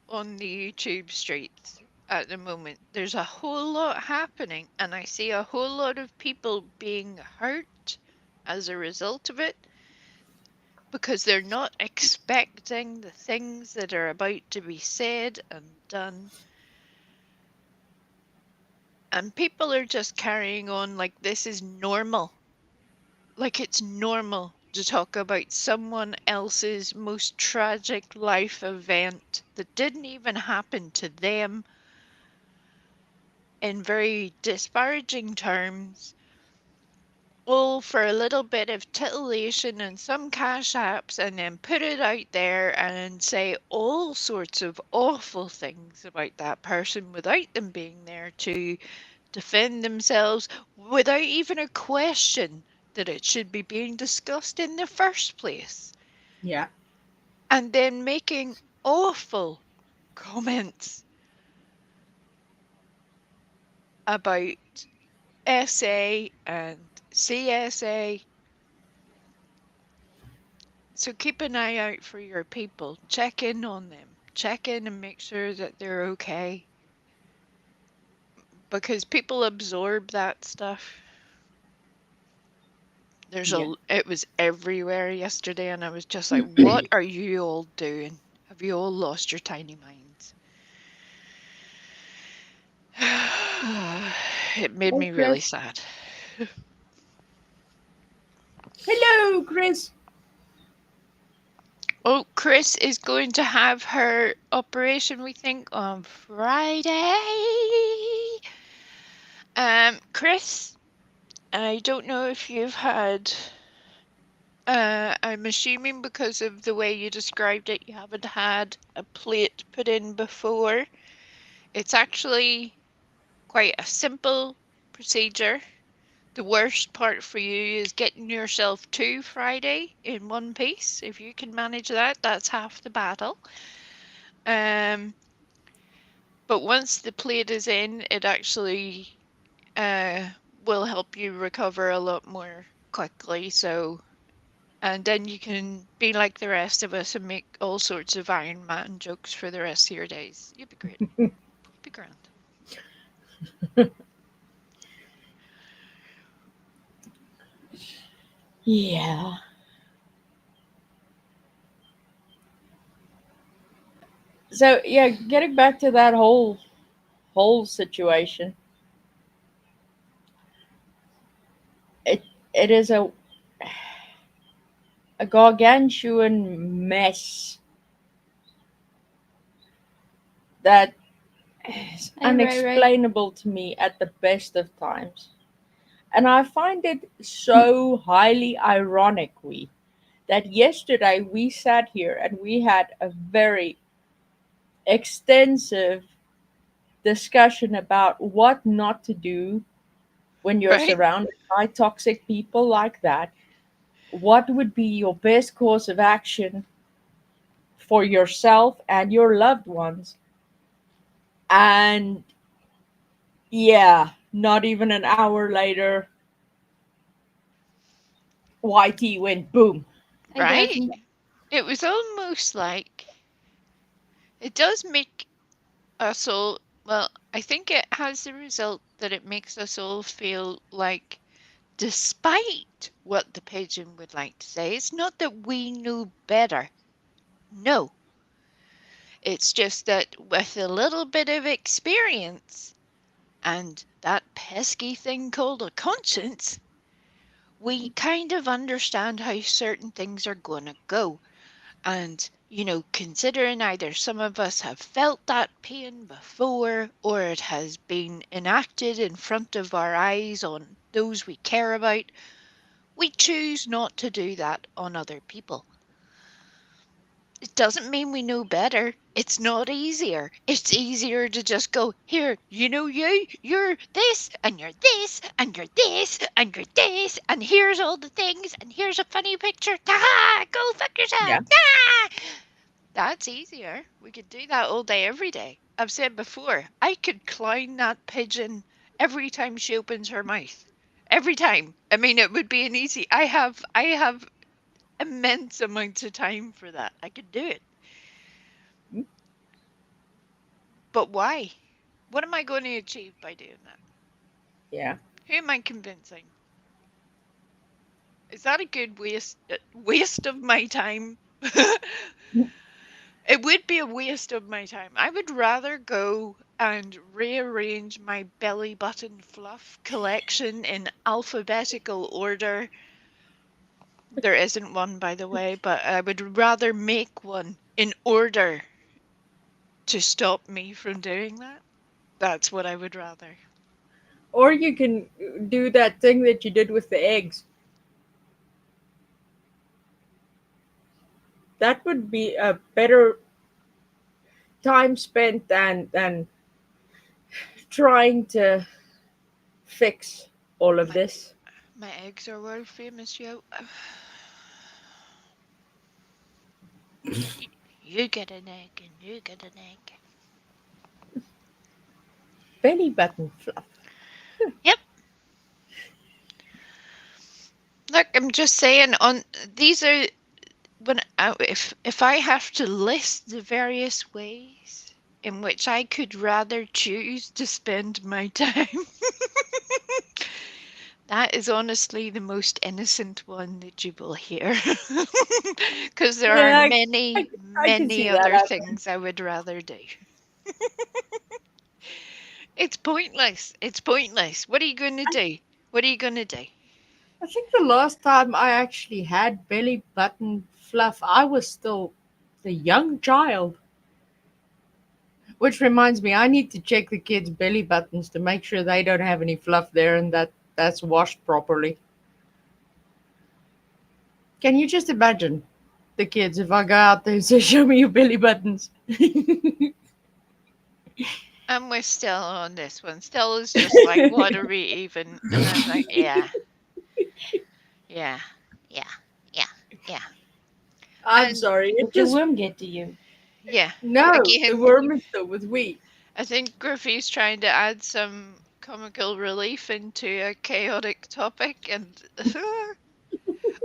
on the YouTube streets at the moment. There's a whole lot happening, and I see a whole lot of people being hurt as a result of it. because they're not expecting the things that are about to be said and done. And people are just carrying on like this is normal. Like it's normal to talk about someone else's most tragic life event that didn't even happen to them in very disparaging terms, all for a little bit of titillation and some cash apps, and then put it out there and say all sorts of awful things about that person without them being there to defend themselves, without even a question that it should be being discussed in the first place, Yeah. and then making awful comments about SA and CSA. So keep an eye out for your people. Check in on them. Check in and make sure that they're okay. Because people absorb that stuff. Yeah. It was everywhere yesterday, and I was just like, what are you all doing? Have you all lost your tiny minds? It made Hey, me really Chris. sad. Hello, Chris. Oh, Chris is going to have her operation, we think, on Friday. Chris, I don't know if you've had, I'm assuming because of the way you described it, you haven't had a plate put in before. It's actually quite a simple procedure. The worst part for you is getting yourself to Friday in one piece. If you can manage that, that's half the battle. Um, but once the plate is in, it actually uh, will help you recover a lot more quickly. So, and then you can be like the rest of us and make all sorts of Iron Man jokes for the rest of your days. You'll be great. You'll be grand. Yeah. So yeah, getting back to that whole situation, it it is a gargantuan mess that is Hey, Ray Ray. unexplainable to me at the best of times. And I find it so highly ironic that yesterday we sat here and we had a very extensive discussion about what not to do when you're Right? surrounded by toxic people like that. What would be your best course of action for yourself and your loved ones? And yeah, not even an hour later, YT went boom. Hey, Right? Daphne. It was almost like it does make us all, well, I think it has the result that it makes us all feel like, despite what the pigeon would like to say, it's not that we knew better. No, it's just that with a little bit of experience and that pesky thing called a conscience, we kind of understand how certain things are going to go. And, considering either some of us have felt that pain before or it has been enacted in front of our eyes on those we care about, we choose not to do that on other people. It doesn't mean we know better. It's not easier. It's easier to just go, here, you're this, and you're this, and you're this, and you're this, and here's all the things, and here's a funny picture. Ta go fuck yourself. Yeah. Ta! That's easier. We could do that all day, every day. I've said before, I could clown that pigeon every time she opens her mouth. Every time. I mean, it would be an easy. I have immense amounts of time for that. I could do it. But why? What am I going to achieve by doing that? Yeah. Who am I convincing? Is that a good waste of my time? It would be a waste of my time. I would rather go and rearrange my belly button fluff collection in alphabetical order. There isn't one, by the way, but I would rather make one in order to stop me from doing that. That's what I would rather. Or you can do that thing that you did with the eggs. That would be a better time spent than trying to fix all of My this. my eggs are world famous, yo. You get an egg and you get an egg. Belly button fluff. Yep. Look, I'm just saying on these are when if I have to list the various ways in which I could rather choose to spend my time, that is honestly the most innocent one that you will hear. Because there are Yeah, many, I can many see that other happening. things I would rather do. It's pointless. It's pointless. What are you going to do? What are you going to do? I think the last time I actually had belly button fluff, I was still a young child. Which reminds me, I need to check the kids' belly buttons to make sure they don't have any fluff there and that that's washed properly. Can you just imagine the kids if I go out there and say, "Show me your belly buttons"? And we're still on this one. Still is just like, what are we even? And I'm like, yeah, yeah, yeah, yeah, yeah. I'm And sorry, it Did the just worm get to you? yeah, no. The again, worm is still with we. I think Griffey's trying to add some comical relief into a chaotic topic. And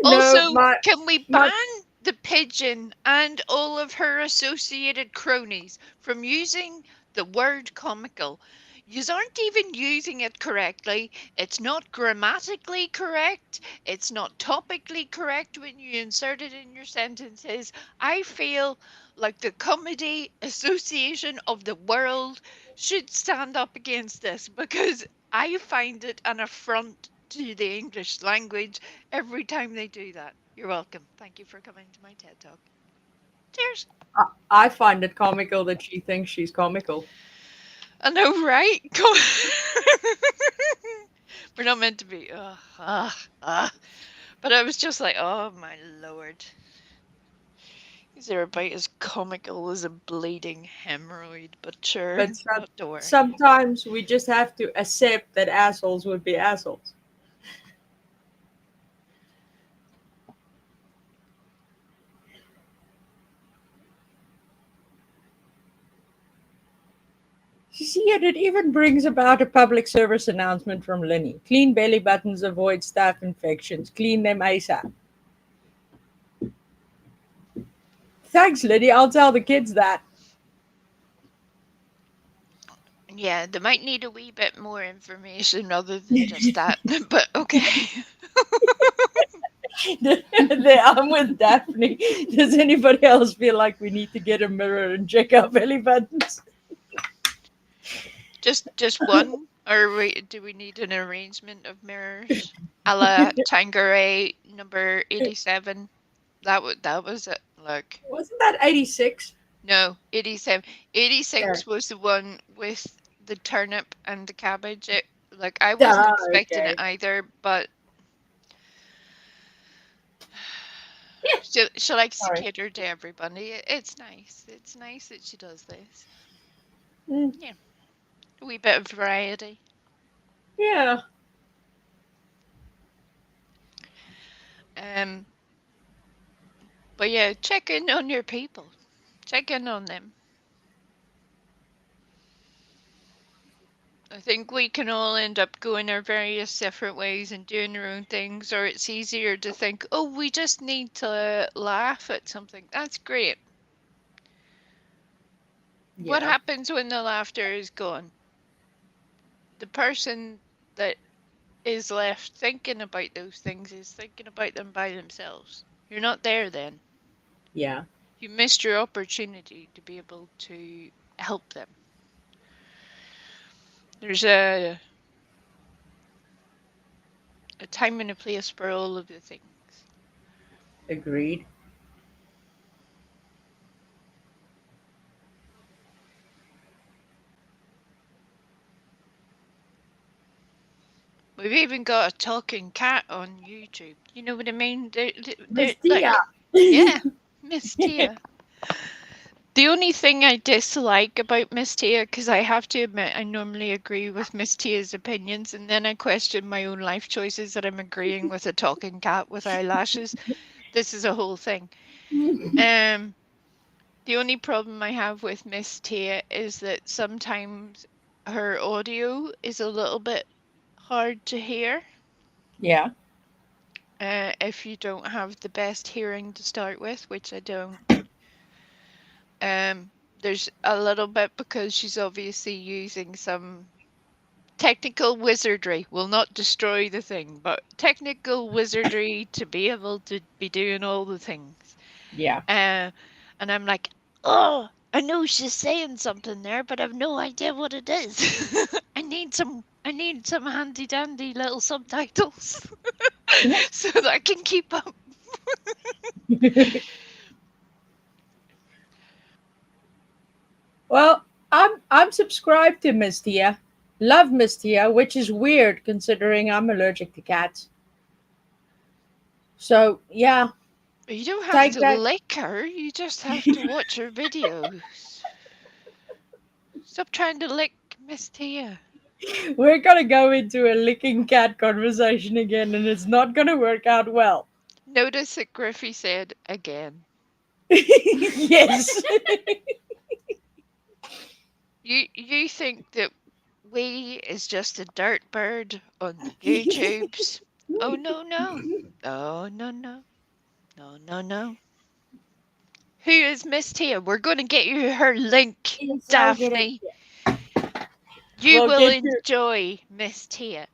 No, also, can we my ban the pigeon and all of her associated cronies from using the word comical? You aren't even using it correctly. It's not grammatically correct. It's not topically correct when you insert it in your sentences. I feel like the Comedy Association of the World should stand up against this because I find it an affront to the English language every time they do that. You're welcome. Thank you for coming to my TED Talk. Cheers. I find it comical that she thinks she's comical. I know, right? We're not meant to be. But I was just like, oh my lord. These are about as comical as a bleeding hemorrhoid, but sure, But not to worry. sometimes we just have to accept that assholes would be assholes. You see, and it even brings about a public service announcement from Linny. Clean belly buttons, avoid staph infections. Clean them ASAP. Thanks, Linny. I'll tell the kids that. Yeah, they might need a wee bit more information other than just that, but okay. I'm with Daphne. Does anybody else feel like we need to get a mirror and check our belly buttons? Just one, or do we need an arrangement of mirrors? A la Tanqueray number 87. That was it. Look, Wasn't that 86? no, 87. Yeah. 86 was the one with the turnip and the cabbage. Like I wasn't Ah, expecting it okay. either, but she likes to Sorry. cater to everybody. It's nice. It's nice that she does this. Mm, Yeah, a wee bit of variety. yeah. Um, but yeah, check in on your people. Check in on them. I think we can all end up going our various separate ways and doing our own things, or it's easier to think, oh, we just need to laugh at something. That's great. What Yeah. happens when the laughter is gone? The person that is left thinking about those things is thinking about them by themselves. You're not there then. Yeah. You missed your opportunity to be able to help them. There's a time and a place for all of the things. Agreed. We've even got a talking cat on YouTube. You know what I mean? They're Miss like, Tia. yeah, Miss Tia. The only thing I dislike about Miss Tia, because I have to admit I normally agree with Miss Tia's opinions, and then I question my own life choices that I'm agreeing with a talking cat with eyelashes. This is a whole thing. Um, the only problem I have with Miss Tia is that sometimes her audio is a little bit hard to hear. Yeah. If you don't have the best hearing to start with, which I don't. There's a little bit because she's obviously using some technical wizardry. Will not destroy the thing, but technical wizardry to be able to be doing all the things. Yeah. And I'm like, oh, I know she's saying something there, but I've no idea what it is. I need some handy dandy little subtitles so that I can keep up. Well, I'm subscribed to Miss Tia. Love Miss Tia, which is weird considering I'm allergic to cats. So yeah, You don't have take to that. lick her, you just have to watch her videos. Stop trying to lick Miss Tia. We're gonna go into a licking cat conversation again, and it's not gonna work out well. Notice that Griffey said again. Yes. You think that we is just a dirt bird on the YouTubes? Oh no no. Oh no no. No no no. Who is Miss Tia? We're gonna get you her link, Yes, I'll get it. Daphne. You We'll will get you. enjoy Miss Tia.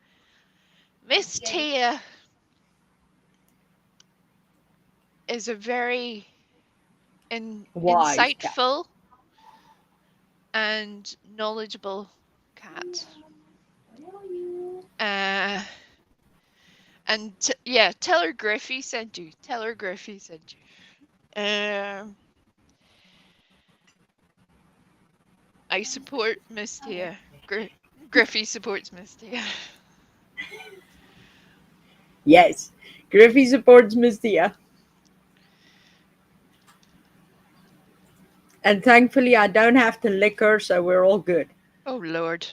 Miss Get it. Tia is a very Wise cat. insightful and knowledgeable cat. Uh, and yeah, tell her Griffey sent you. Tell her Griffey sent you. I support Miss Tia. Griffey supports Miss Tia. Yes. Griffey supports Miss Tia. And thankfully, I don't have to lick her, so we're all good. Oh Lord.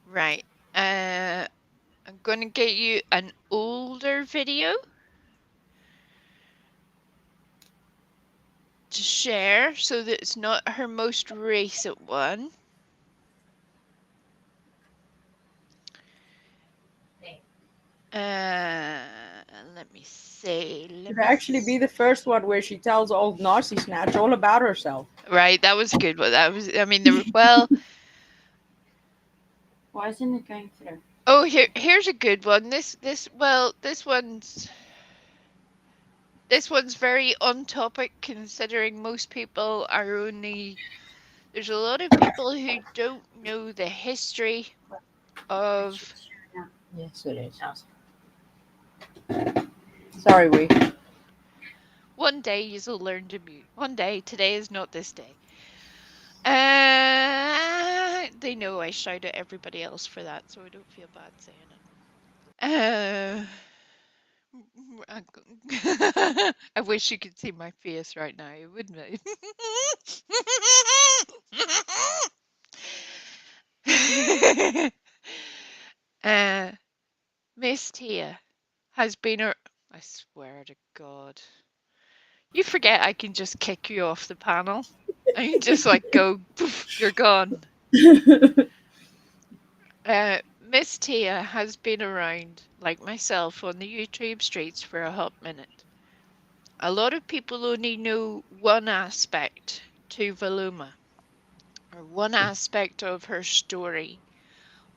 Right. I'm gonna get you an older video to share so that it's not her most recent one. Let me see. Should actually be the first one where she tells old Narcy Snatch all about herself. Right, that was a good one. That was, I mean, well, Why isn't it going through? oh, here's a good one. This one's very on topic considering most people are only, there's a lot of people who don't know the history of, Yes, it is. Sorry, we. one day you'll learn to mute. One day, today is not this day. They know I shout at everybody else for that, so I don't feel bad saying it. I wish you could see my face right now, wouldn't it? Miss Tia has been a. I swear to God. You forget I can just kick you off the panel. I can just like go, poof, you're gone. Miss Tia has been around, like myself, on the YouTube streets for a hot minute. A lot of people only know one aspect to Voluma. or one aspect of her story,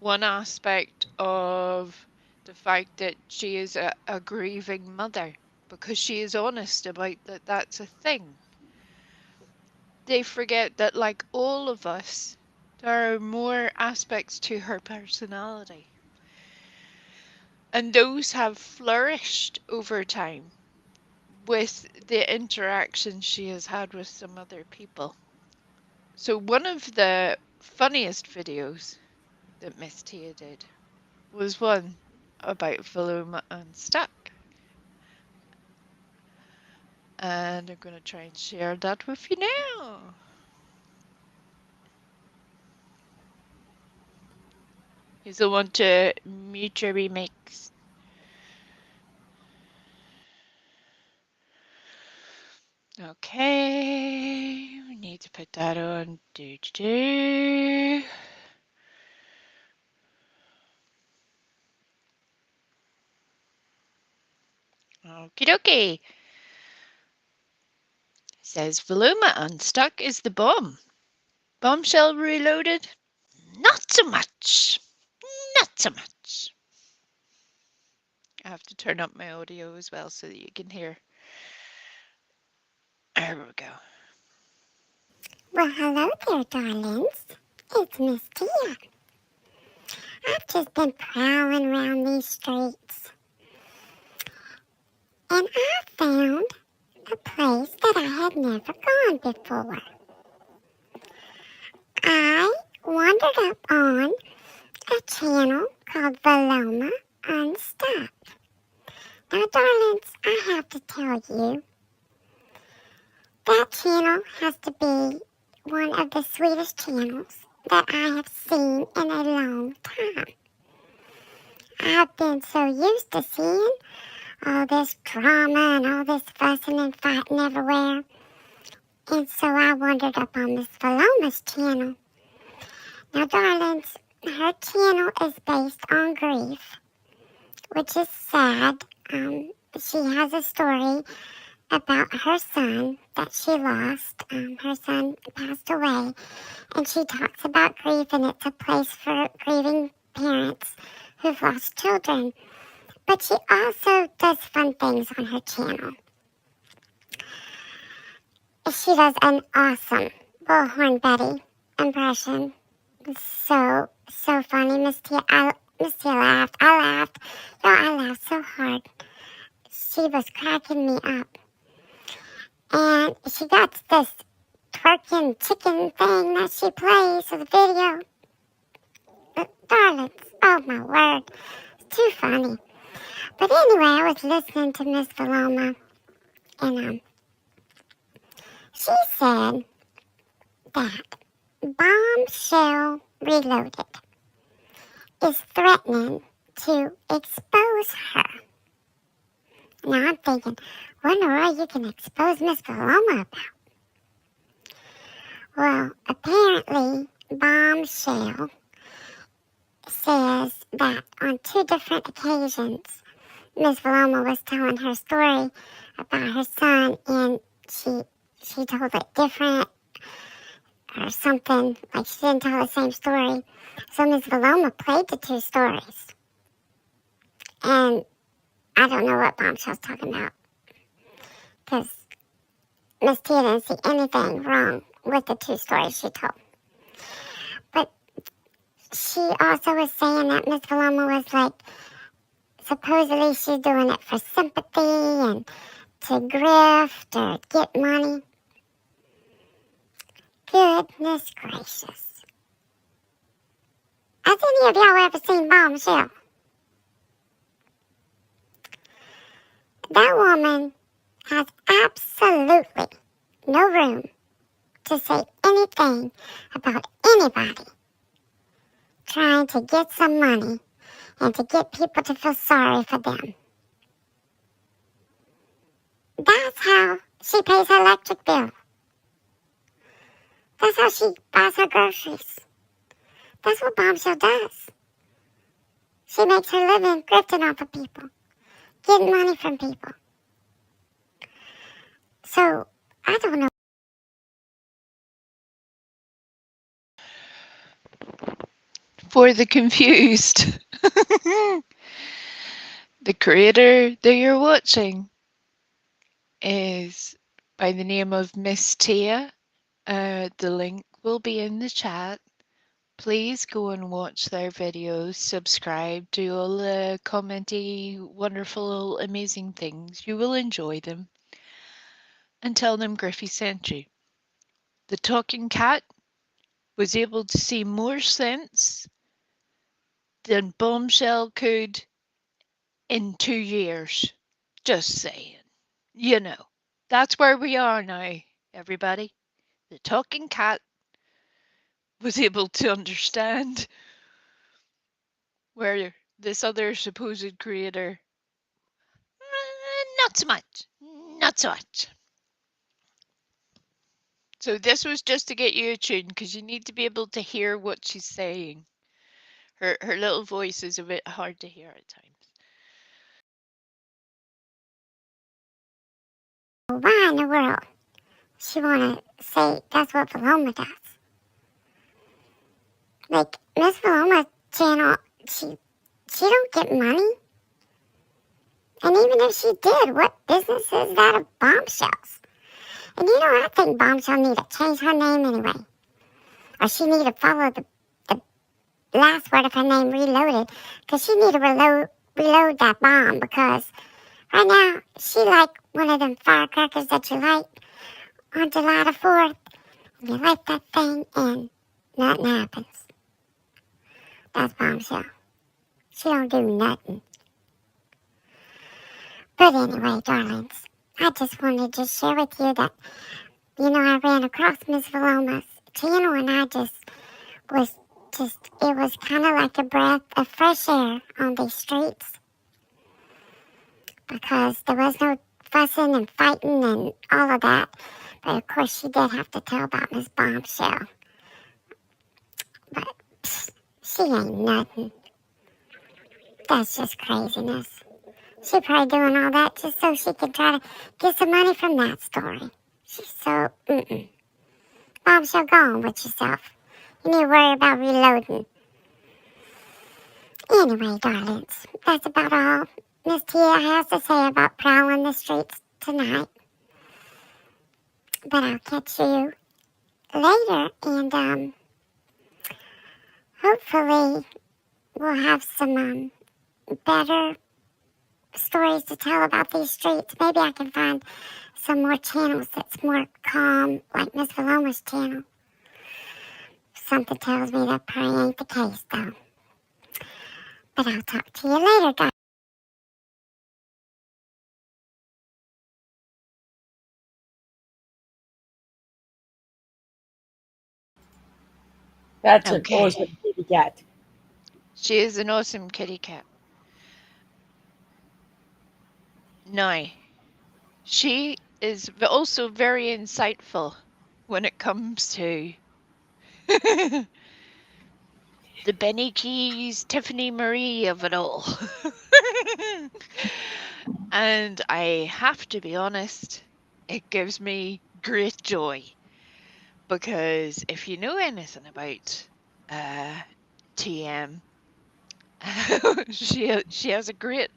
one aspect of the fact that she is a grieving mother, because she is honest about that that's a thing. They forget that, like all of us, there are more aspects to her personality. And those have flourished over time with the interactions she has had with some other people. So one of the funniest videos that Miss Tia did was one about Veloma Unstuck. And I'm going to try and share that with you now. You'll want to mute your remix. Okay, we need to put that on. Okie dokie. Says Veloma Unstuck is the bomb. Bombshell Reloaded? Not so much. Not so much. I have to turn up my audio as well so that you can hear. There we go. Well, hello there, darlings. It's Miss Tia. I've just been prowling around these streets, and I found a place that I had never gone before. I wandered up on a channel called Veloma Unstuck. Now, darlings, I have to tell you, that channel has to be one of the sweetest channels that I have seen in a long time. I've been so used to seeing all this drama and all this fussing and fighting everywhere. And so I wandered up on Miss Veloma's channel. Now, darlings, her channel is based on grief, which is sad. She has a story about her son that she lost. Her son passed away, and she talks about grief, and it's a place for grieving parents who've lost children. But she also does fun things on her channel. She does an awesome Bullhorn Betty impression. So funny, Miss Tia. Miss Tia laughed. I laughed. Yo, I laughed so hard. She was cracking me up. And she got this twerking chicken thing that she plays in the video. Darlings, oh my word. It's too funny. But anyway, I was listening to Miss Veloma, and she said that Bombshell Reloaded is threatening to expose her. Now I'm thinking, what in the world you can expose Miss Veloma about? Well, apparently Bombshell says that on 2 different occasions, Miss Veloma was telling her story about her son, and she told it different or something, like she didn't tell the same story. So Miss Veloma played the 2 stories. And I don't know what Bombshell's talking about, because Miss Tia didn't see anything wrong with the 2 stories she told. But she also was saying that Miss Veloma was like, supposedly she's doing it for sympathy and to grift or get money. Goodness gracious. Has any of y'all ever seen Bombshell? That woman has absolutely no room to say anything about anybody trying to get some money and to get people to feel sorry for them. That's how she pays her electric bill. That's how she buys her groceries. That's what Bombshell does. She makes her living grifting off of people, getting money from people. So, I don't know For the confused, the creator that you're watching is by the name of Miss Tia. The link will be in the chat. Please go and watch their videos, subscribe, do all the commenty, wonderful, amazing things. You will enjoy them. And tell them Griffey sent you. The talking cat was able to see more sense than Bombshell could in 2 years. Just saying. You know, that's where we are now, everybody. The talking cat was able to understand where this other supposed creator, not so much. Not so much. So this was just to get you attuned because you need to be able to hear what she's saying. Her little voice is a bit hard to hear at times. Why in the world she wanna say that's what Paloma does? Like, Miss Paloma's channel, she don't get money. And even if she did, what business is that of Bombshells? And I think Bombshell need to change her name anyway. Or she need to follow the last word of her name reloaded. Because she need to reload that bomb. Because right now, she like one of them firecrackers that you light on July the 4th. You light that thing and nothing happens. That's Bombshell. She don't do nothing. But anyway, darlings, I just wanted to share with you that, I ran across Miss Paloma's channel and I it was kind of like a breath of fresh air on these streets. Because there was no fussing and fighting and all of that. But of course, she did have to tell about Miss Bombshell. But she ain't nothing. That's just craziness. She probably doing all that just so she can try to get some money from that story. She's so, Bombshell, go on with yourself. You need to worry about reloading. Anyway, darlings, that's about all Miss Tia has to say about prowling the streets tonight. But I'll catch you later, and hopefully we'll have some better stories to tell about these streets. Maybe I can find some more channels that's more calm, like Miss Paloma's channel. Something tells me that probably ain't the case, though. But I'll talk to you later, guys. That's Okay. an awesome kitty cat. She is an awesome kitty cat. Now, she is also very insightful when it comes to the Benny Keys, Tiffany Marie of it all. And I have to be honest, it gives me great joy. Because if you know anything about TM, she has a great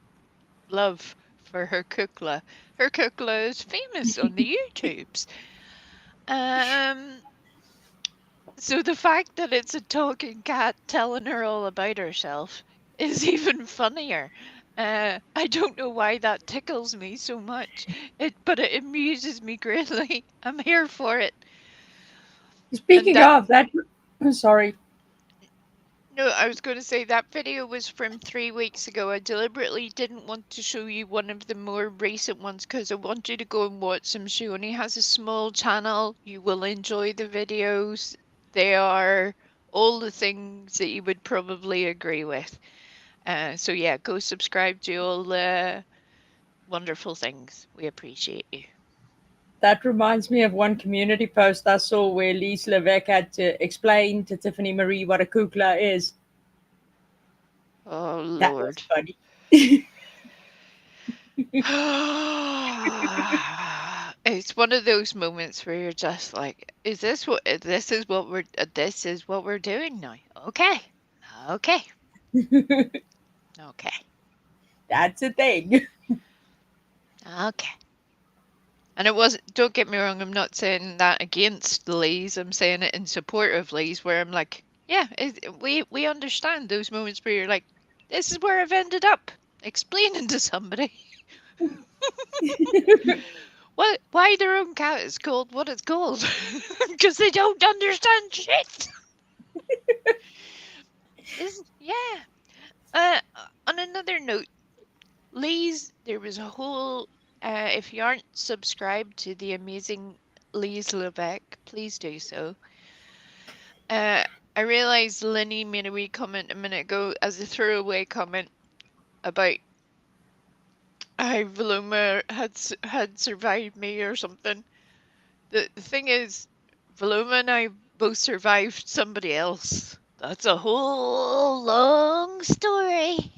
love for her kukla. Her kukla is famous on the YouTubes. So the fact that it's a talking cat telling her all about herself is even funnier. I don't know why that tickles me so much, but it amuses me greatly. I'm here for it. Speaking of that, sorry. No, I was going to say that video was from 3 weeks ago. I deliberately didn't want to show you one of the more recent ones because I want you to go and watch them. She only has a small channel. You will enjoy the videos. They are all the things that you would probably agree with. So yeah, go subscribe to all the wonderful things. We appreciate you. That reminds me of one community post I saw where Lise Levesque had to explain to Tiffany Marie what a kukla is. Oh, That was Lord. funny. It's one of those moments where you're just like, this is what we're doing now. Okay. Okay. Okay. That's a thing. Okay. And it wasn't, don't get me wrong, I'm not saying that against Lee's. I'm saying it in support of Lee's, where I'm like, yeah, we understand those moments where you're like, this is where I've ended up explaining to somebody why their own cat is called what it's called because they don't understand shit. Yeah. On another note, Lee's, there was a whole. If you aren't subscribed to the amazing Lee's Levesque, please do so. I realized Linny made a wee comment a minute ago as a throwaway comment about how Veloma had survived me or something. The thing is, Veloma and I both survived somebody else. That's a whole long story.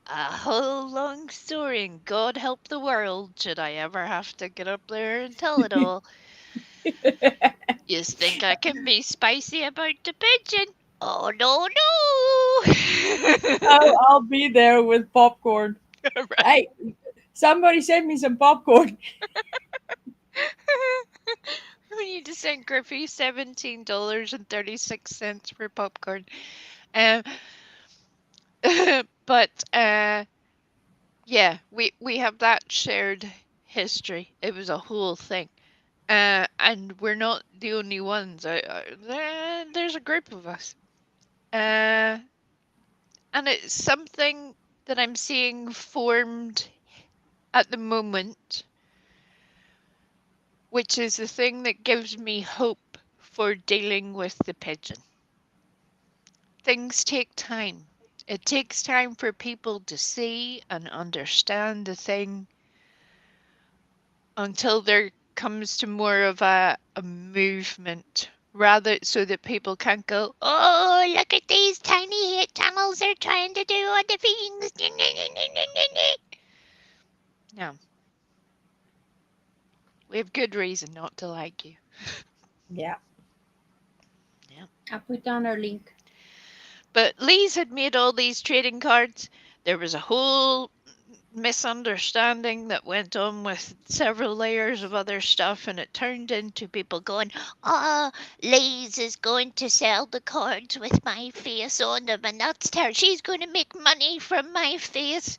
A whole long story, and God help the world should I ever have to get up there and tell it all. You think I can be spicy about the pigeon? Oh, no, no! I'll be there with popcorn. Right. Hey, somebody send me some popcorn. We need to send Griffey $17.36 for popcorn. Um, but yeah, we have that shared history. It was a whole thing. And we're not the only ones. There's a group of us. And it's something that I'm seeing formed at the moment, which is the thing that gives me hope for dealing with the pigeon. Things take time. It takes time for people to see and understand the thing until there comes to more of a movement, rather so that people can't go, oh, look at these tiny hit tunnels they're trying to do on the things. No, we have good reason not to like you. Yeah. Yeah. I put down her link. But Lee's had made all these trading cards. There was a whole misunderstanding that went on with several layers of other stuff, and it turned into people going, oh, Liz is going to sell the cards with my face on them, and that's her. She's going to make money from my face.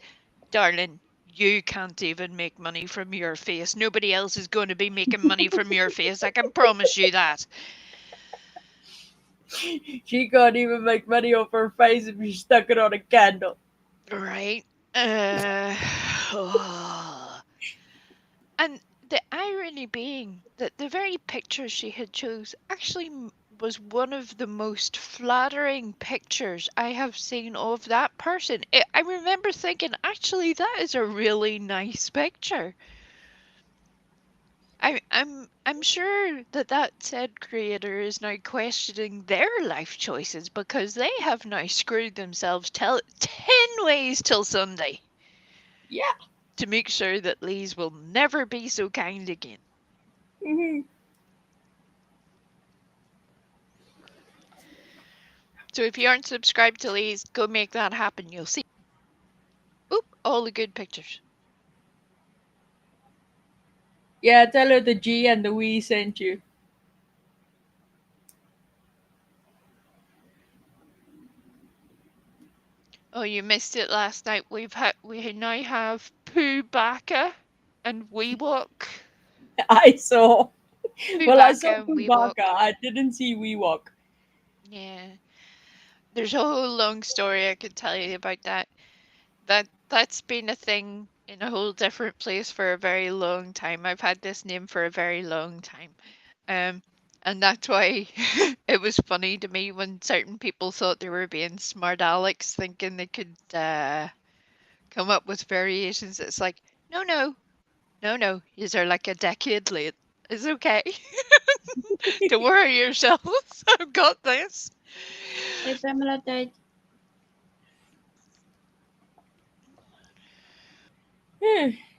Darling, you can't even make money from your face. Nobody else is going to be making money from your face. I can promise you that. She can't even make money off her face if she stuck it on a candle. Right? Oh. And the irony being that the very picture she had chose actually was one of the most flattering pictures I have seen of that person. I remember thinking, actually, that is a really nice picture. I'm sure that that said creator is now questioning their life choices because they have now screwed themselves 10 ways till Sunday. Yeah. To make sure that Lee's will never be so kind again. Mm-hmm. So if you aren't subscribed to Lee's, go make that happen. You'll see. Oop, all the good pictures. Yeah, tell her the G and the we sent you. Oh, you missed it last night. We now have Pooh Baka and Weewalk. I saw. Pooh Well, I saw Baka and Weewalk. Chewbacca. I didn't see Weewalk. Yeah. There's a whole long story I could tell you about that. That's been a thing in a whole different place for a very long time. I've had this name for a very long time. Um, and that's why it was funny to me when certain people thought they were being smart Alex, thinking they could come up with variations. It's like, no, no, no, no. Yous are like a decade late. It's okay. Don't worry yourselves. I've got this. Hey, Pamela Tate.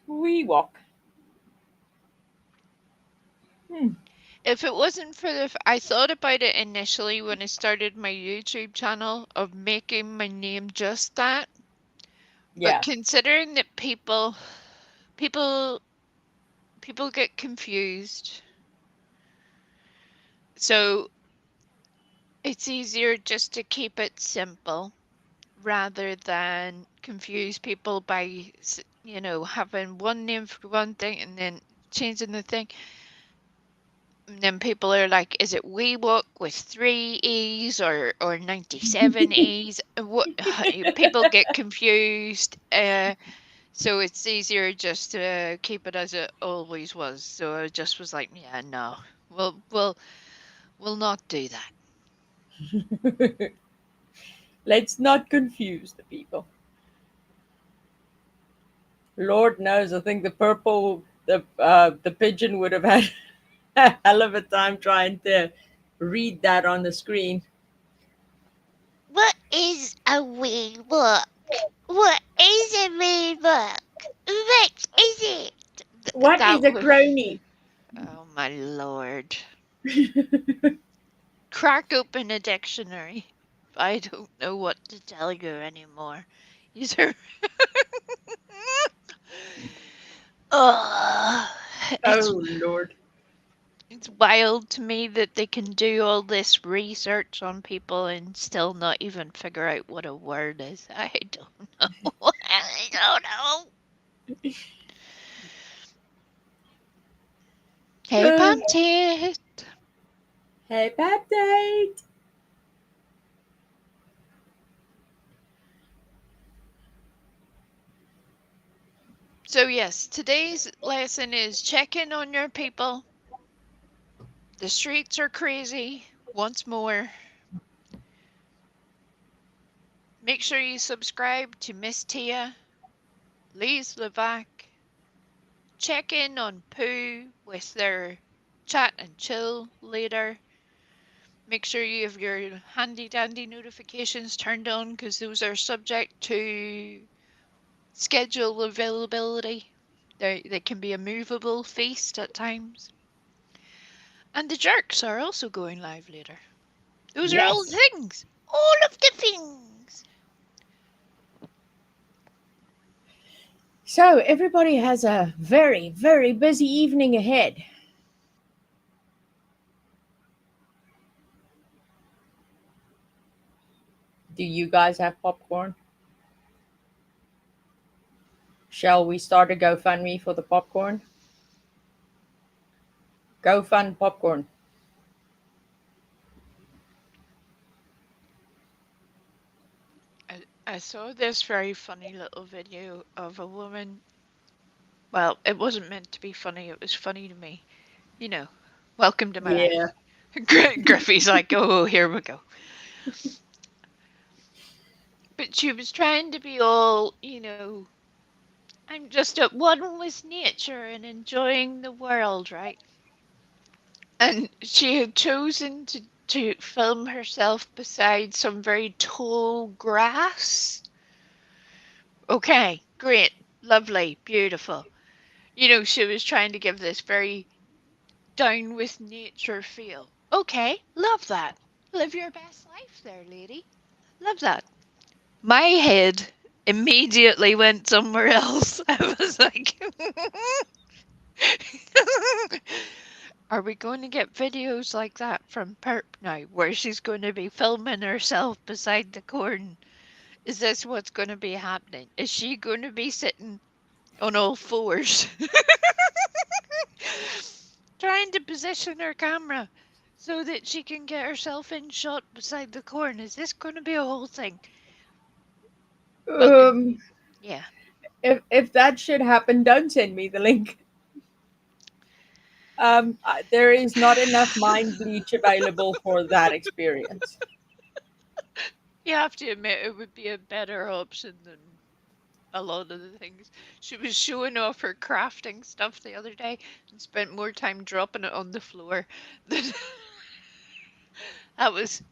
Weewalk. Hmm. if it wasn't for I thought about it initially when I started my YouTube channel of making my name just that. But Yeah. considering that people people get confused. So it's easier just to keep it simple rather than confuse people by, having one name for one thing and then changing the thing. And then people are like, is it WeWalk with 3 E's or 97 E's? What people get confused. So it's easier just to keep it as it always was. So I just was like, yeah, no, we'll not do that. Let's not confuse the people. Lord knows, I think the pigeon would have had a hell of a time trying to read that on the screen. What is a wee book? What is a wee book? What is it? What That is a was, crony? oh my lord. Crack open a dictionary. I don't know what to tell you anymore. These are. Ugh. It's Oh Lord. it's wild to me that they can do all this research on people and still not even figure out what a word is. I don't know. I don't know. Hey, Panty. Hey, bad date. So yes, today's lesson is check in on your people. The streets are crazy. Once more, make sure you subscribe to Miss Tia, Lise Levac. Check in on Pooh with their chat and chill later. Make sure you have your handy dandy notifications turned on because those are subject to schedule availability. They can be a movable feast at times. And the jerks are also going live later. Those are all Yes. things. All of the things. So everybody has a very, very busy evening ahead. Do you guys have popcorn? Shall we start a GoFundMe for the popcorn? GoFund popcorn. I saw this very funny little video of a woman. Well, it wasn't meant to be funny, it was funny to me. You know, welcome to my Yeah. life. Griffey's like, oh, here we go. But she was trying to be all, I'm just at one with nature and enjoying the world, right? And she had chosen to film herself beside some very tall grass. Okay, great, lovely, beautiful. She was trying to give this very down with nature feel. Okay, love that. Live your best life there, lady. Love that. My head immediately went somewhere else. I was like, are we going to get videos like that from Perp now, where she's going to be filming herself beside the corn? Is this what's going to be happening? Is she going to be sitting on all fours, trying to position her camera so that she can get herself in shot beside the corn? Is this going to be a whole thing? Well, Um, yeah. if that should happen, don't send me the link. There is not enough mind bleach available for that experience. You have to admit it would be a better option than a lot of the things. She was showing off her crafting stuff the other day and spent more time dropping it on the floor than that was.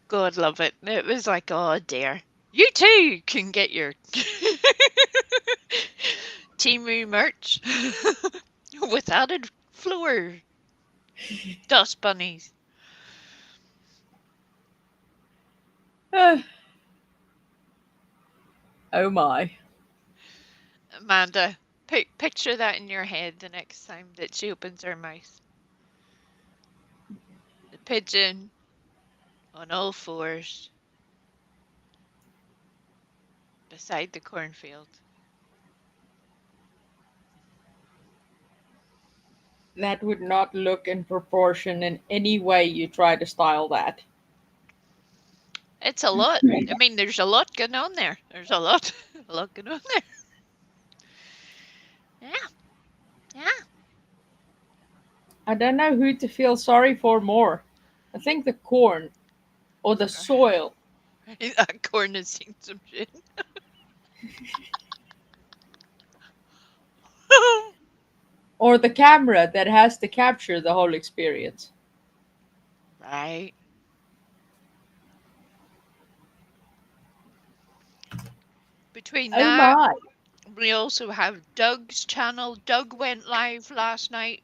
God love it. It was like, oh dear. You too can get your Timu merch with added floor Dust bunnies. Oh my. Amanda, picture that in your head the next time that she opens her mouth. The pigeon on all fours beside the cornfield. That would not look in proportion in any way you try to style that. It's a lot. I mean, there's a lot going on there. There's a lot, a lot going on there. Yeah, yeah. I don't know who to feel sorry for more. I think the corn or the soil That corn has seen some shit. or the camera that has to capture the whole experience. Right. Between Oh that, my. we also have Doug's channel. Doug went live last night.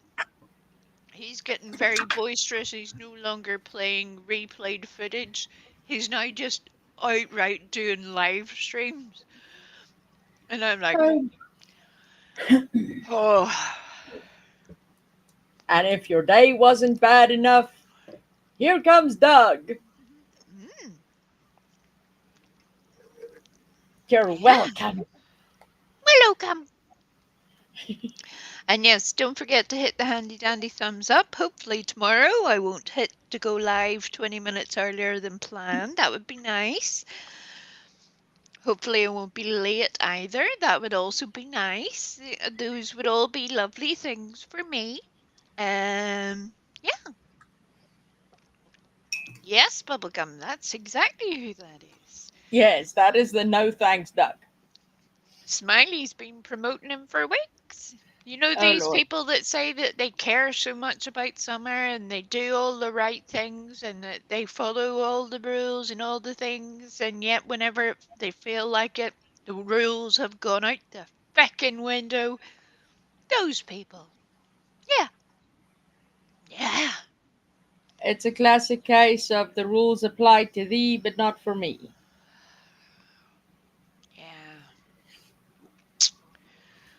He's getting very boisterous. He's no longer playing replayed footage. He's now just outright doing live streams. And I'm like, Oh. oh, And if your day wasn't bad enough, here comes Doug. mm, You're yeah, welcome. welcome. And yes, don't forget to hit the handy dandy thumbs up. Hopefully tomorrow I won't hit to go live 20 minutes earlier than planned. That would be nice. Hopefully I won't be late either. That would also be nice. Those would all be lovely things for me. Yeah. Yes, Bubblegum, that's exactly who that is. Yes, that is the no thanks Doug. Smiley's been promoting him for weeks. You know, Oh these Lord. people that say that they care so much about summer and they do all the right things and that they follow all the rules and all the things, and yet whenever they feel like it, the rules have gone out the feckin' window. Those people. Yeah. Yeah. It's a classic case of the rules apply to thee, but not for me. Yeah.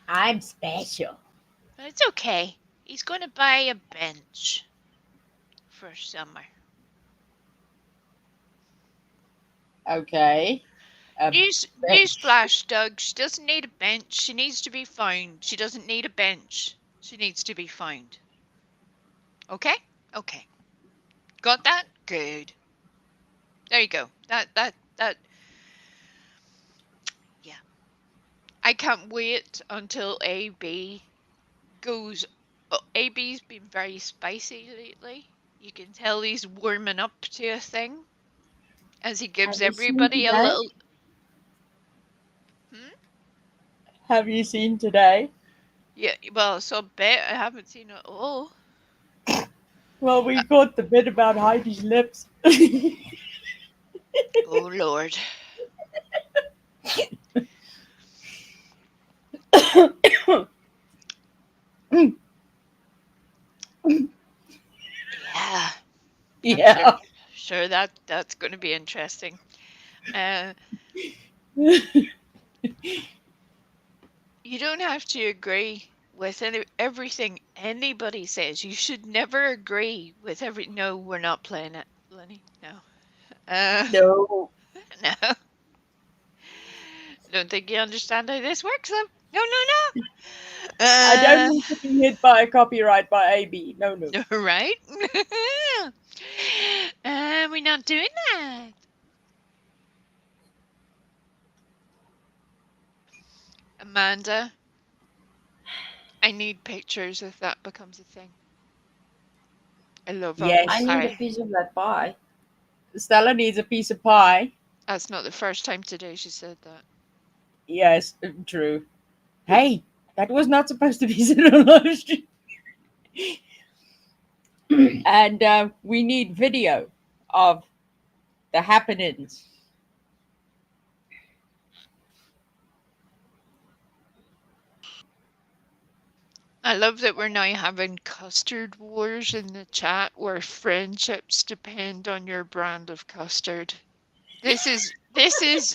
I'm special. But it's okay. He's going to buy a bench for summer. Okay. Newsflash, Doug. She doesn't need a bench. She needs to be found. She doesn't need a bench. She needs to be found. Okay? Okay. Got that? Good. There you go. That. Yeah. I can't wait until AB goes. Oh, AB's been very spicy lately. You can tell he's warming up to a thing as he gives Have you seen everybody a today? little. Hmm? Have you seen today? Yeah, well, so bit. I haven't seen it all. Well, we got the bit about Heidi's lips. Oh, Lord. Yeah. Yeah. Sure that's going to be interesting. Uh, you don't have to agree with everything anybody says. You should never agree with every. No, we're not playing it, Lenny. No. No. No. Don't think you understand how this works, though. No, no, no. I don't need to be hit by a copyright by AB. No, no. Right? We're not doing that. Amanda, I need pictures if that becomes a thing. I love Yes. apple I need a pie. piece of that pie. Stella needs a piece of pie. That's not the first time today she said that. Yes, true. Hey, that was not supposed to be said on live stream. And we need video of the happenings. I love that we're now having custard wars in the chat where friendships depend on your brand of custard. This is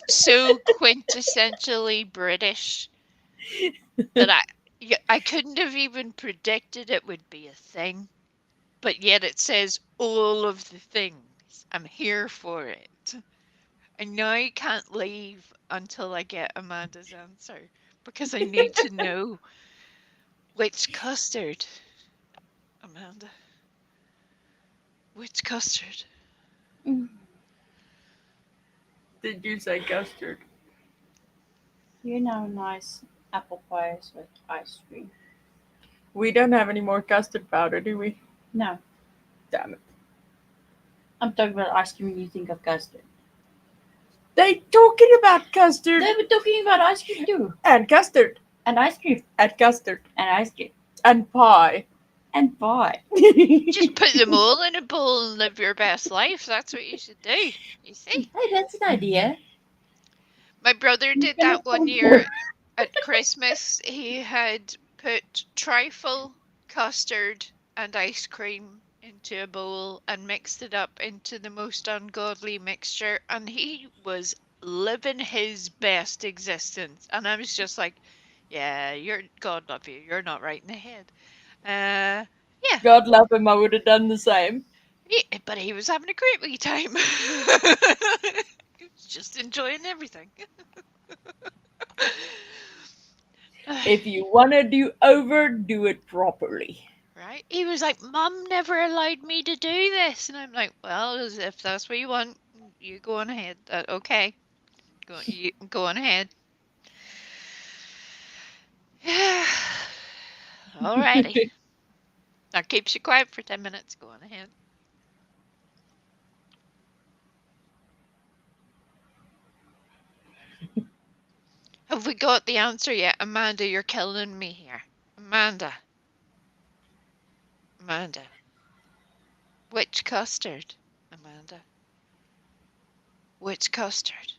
so quintessentially British that I couldn't have even predicted it would be a thing, but yet it says all of the things. I'm here for it. And now I can't leave until I get Amanda's answer because I need to know which custard, Amanda. Which custard? Mm. Did you say custard? You know, nice apple pies with ice cream. We don't have any more custard powder, do we? No, Damn it. I'm talking about ice cream. You think of custard? They talking about custard They were talking about ice cream too, and custard and ice cream, and custard and ice cream, and pie. and pie. Just put them all in a bowl and live your best life. That's what you should do. You see? Hey, that's an idea. My brother did can that have one fun. year at Christmas. He had put trifle, custard, and ice cream into a bowl and mixed it up into the most ungodly mixture, and he was living his best existence. And I was just like, yeah, you're God love you. You're not right in the head. Yeah, God love him, I would have done the same. but he was having a great wee time. He was just enjoying everything. If you want to do over, do it properly. Right? He was like, Mum never allowed me to do this. And I'm like, well, if that's what you want, you go on ahead. Okay. Go on ahead. Alrighty. That keeps you quiet for 10 minutes. Go on ahead. Have we got the answer yet? Amanda, you're killing me here. Amanda. Which custard? Amanda. Which custard?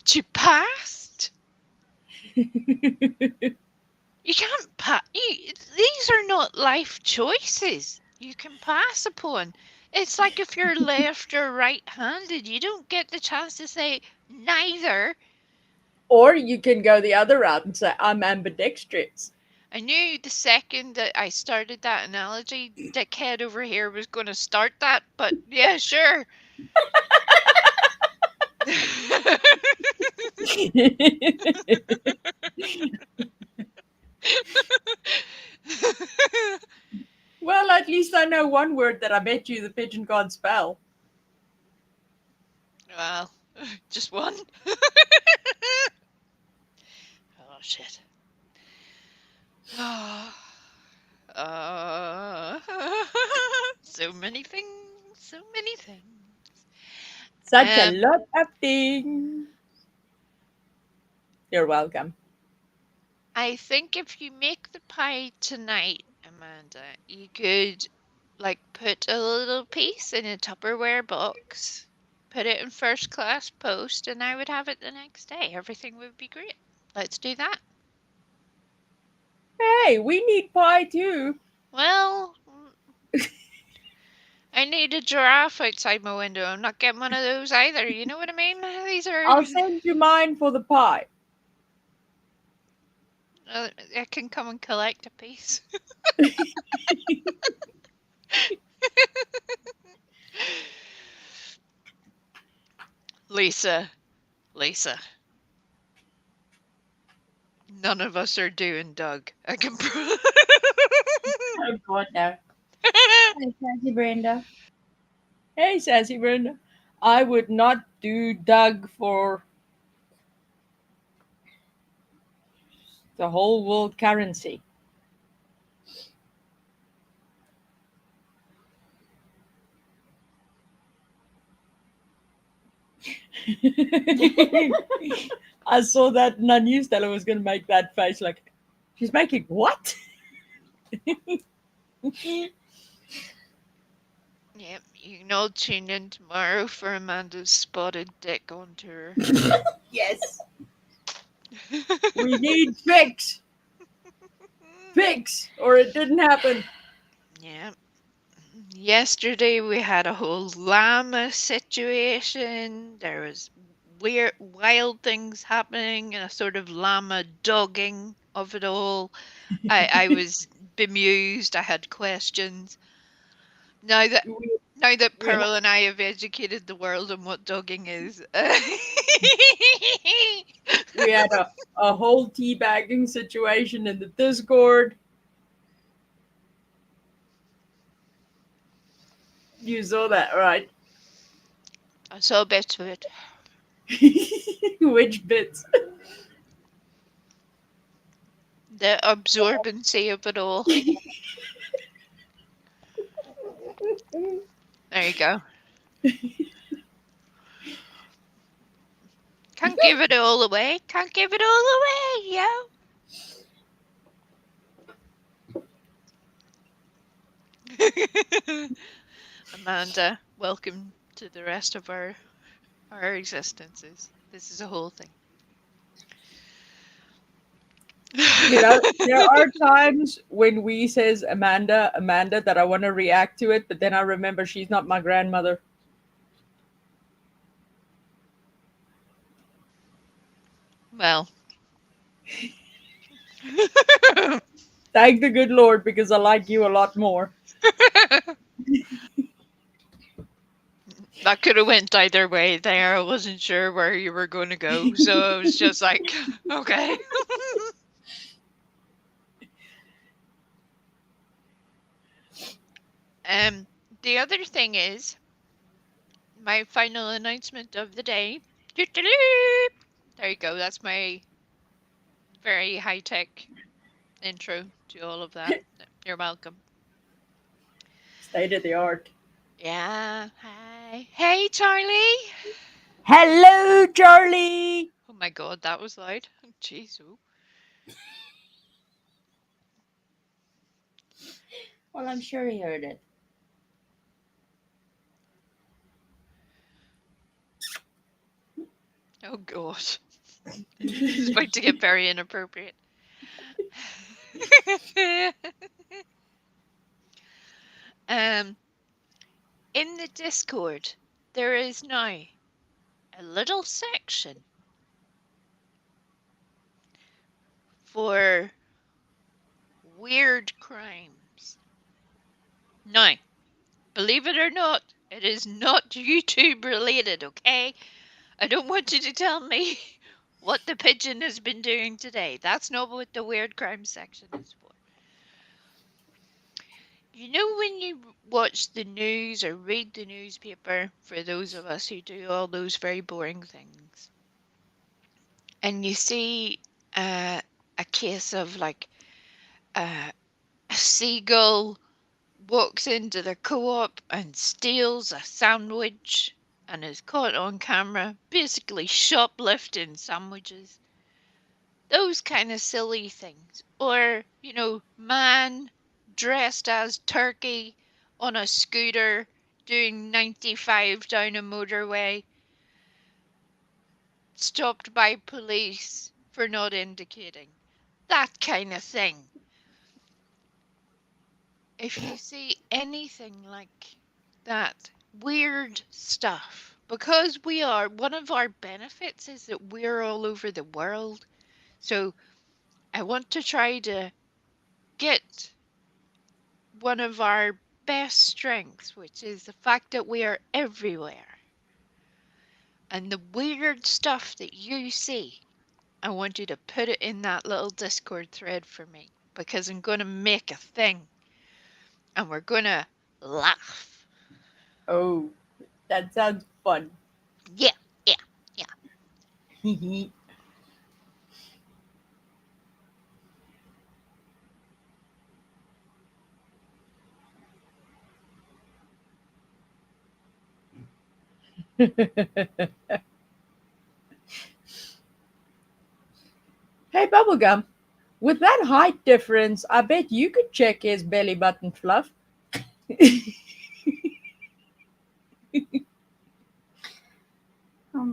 She passed? You can't pass. These are not life choices you can pass upon. It's like if you're left or right-handed, you don't get the chance to say neither. Or you can go the other route and say, I'm ambidextrous. I knew the second that I started that analogy, dickhead over here was going to start that, but yeah, sure. Well, at least I know one word that I bet you the pigeon can't spell. Well, just one. Oh, shit. So many things, so many things. Such a lot of things. You're welcome. I think if you make the pie tonight, Amanda, you could like put a little piece in a Tupperware box, put it in first class post, and I would have it the next day. Everything would be great. Let's do that. Hey, we need pie too. Well, I need a giraffe outside my window. I'm not getting one of those either. You know what I mean? These are. I'll send you mine for the pie. I can come and collect a piece. Lisa. None of us are doing Doug. I can. Oh God, no. Hey, Sassy Brenda. Hey, Sassy Brenda. I would not do Doug for the whole world currency. I saw that and I knew Stella was going to make that face like, she's making what? Yep, you can all tune in tomorrow for Amanda's spotted dick on tour. Yes. We need pics, or it didn't happen. Yeah. Yesterday we had a whole llama situation. There was weird, wild things happening, and a sort of llama dogging of it all. I was bemused. I had questions. Now that We, now that we Pearl and I have educated the world on what dogging is, we had a whole teabagging situation in the Discord. You saw that, right? I saw bits of it. Which bits? The absorbency of it all. There you go. Can't give it all away. Can't give it all away, yo. Amanda, welcome to the rest of our existences. This is a whole thing. There are times when we says Amanda, that I want to react to it, but then I remember she's not my grandmother. Well. Thank the good Lord, because I like you a lot more. That could have went either way there. I wasn't sure where you were going to go, so I was just like, okay. The other thing is my final announcement of the day. There you go. That's my very high-tech intro to all of that. You're welcome. State of the art. Yeah. Hi. Hey, Charlie. Hello, Charlie. Oh my God, that was loud. Jeez. Oh. Well, I'm sure he heard it. Oh God. This is about to get very inappropriate. In the Discord, there is now a little section for weird crimes. Now, believe it or not, it is not YouTube related, okay? I don't want you to tell me what the pigeon has been doing today. That's not what the weird crime section is for. You know, when you watch the news or read the newspaper, for those of us who do all those very boring things, and you see a case of like a seagull walks into the co-op and steals a sandwich and is caught on camera basically shoplifting sandwiches. Those kind of silly things. Or, man dressed as turkey on a scooter doing 95 down a motorway, stopped by police for not indicating. That kind of thing. If you see anything like that, weird stuff, because one of our benefits is that we're all over the world. So I want to try to get one of our best strengths, which is the fact that we are everywhere. And the weird stuff that you see, I want you to put it in that little Discord thread for me, because I'm going to make a thing and we're going to laugh. Oh, that sounds fun. Yeah, yeah, Hee Hey, Bubblegum. With that height difference, I bet you could check his belly button fluff.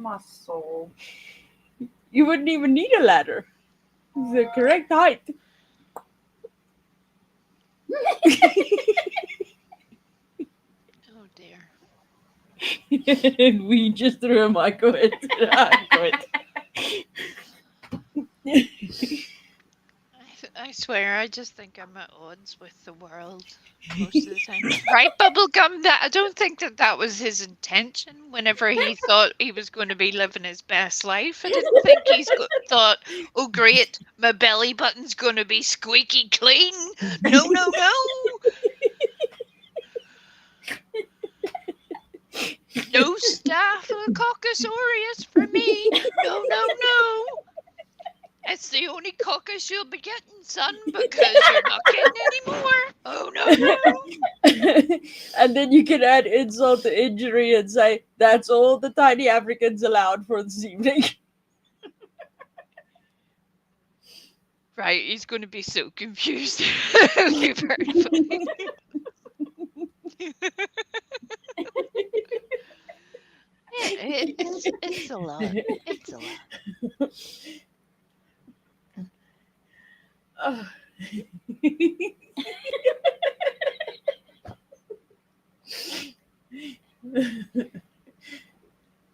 Muscle. You wouldn't even need a ladder. It's the correct height. Oh dear. And we just threw him. I quit. I quit. I swear, I just think I'm at odds with the world most of the time. Right, Bubblegum? That I don't think that was his intention. Whenever he thought he was going to be living his best life, I didn't think thought, "Oh, great, my belly button's going to be squeaky clean." No, no, no. No Staphylococcus aureus for me. No, no, no. It's the only coccus you'll be getting, son, because you're not getting any more. Oh, no, no. And then you can add insult to injury and say, that's all the tiny Africans allowed for this evening. Right, he's going to be so confused. It'll be very funny. It's a lot. It's a lot.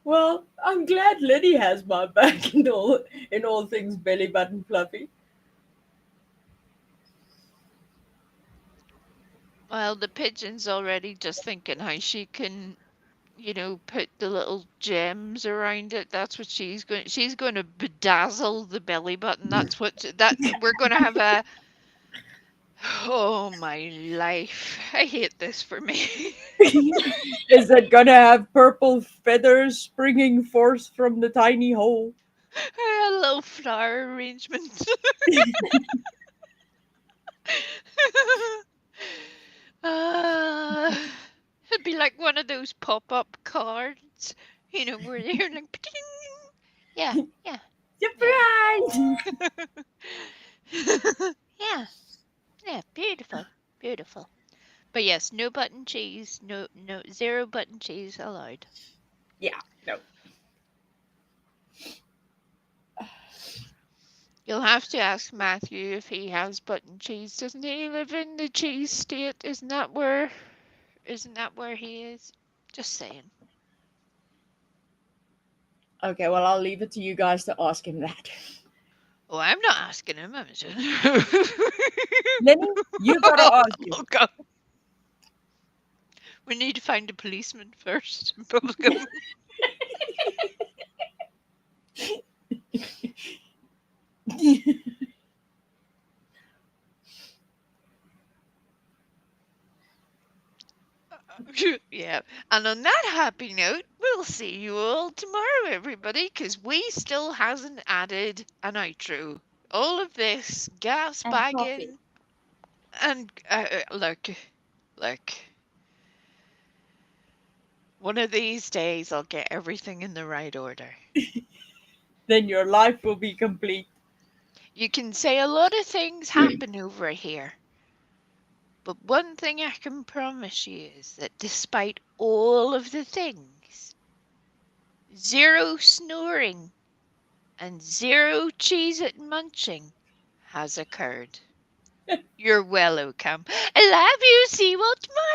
Well, I'm glad Liddy has my back in all things belly button fluffy. Well, the pigeon's already just thinking how she can, put the little gems around it. That's what she's going to bedazzle the belly button. That's what we're going to have a. Oh my life! I hate this for me. Is it gonna have purple feathers springing forth from the tiny hole? A little flower arrangement. It'd be like one of those pop-up cards, where you're like, "Ping." Yeah, yeah, Surprise! yeah, yeah, beautiful, beautiful. But yes, no button cheese, no, zero button cheese allowed. Yeah, no. You'll have to ask Matthew if he has button cheese. Doesn't he live in the cheese state? Isn't that where he is? Just saying. Okay, well, I'll leave it to you guys to ask him that. Oh, I'm not asking him. I'm just. Lenny, you gotta ask him. Bubblegum. We need to find a policeman first. Bubblegum. Yeah. And on that happy note, we'll see you all tomorrow, everybody, because we still hasn't added an outro. All of this gas And bagging and look, one of these days I'll get everything in the right order. Then your life will be complete. You can say a lot of things happen over here. But one thing I can promise you is that despite all of the things, zero snoring and zero cheese at munching has occurred. You're welcome. I love you. See you all tomorrow.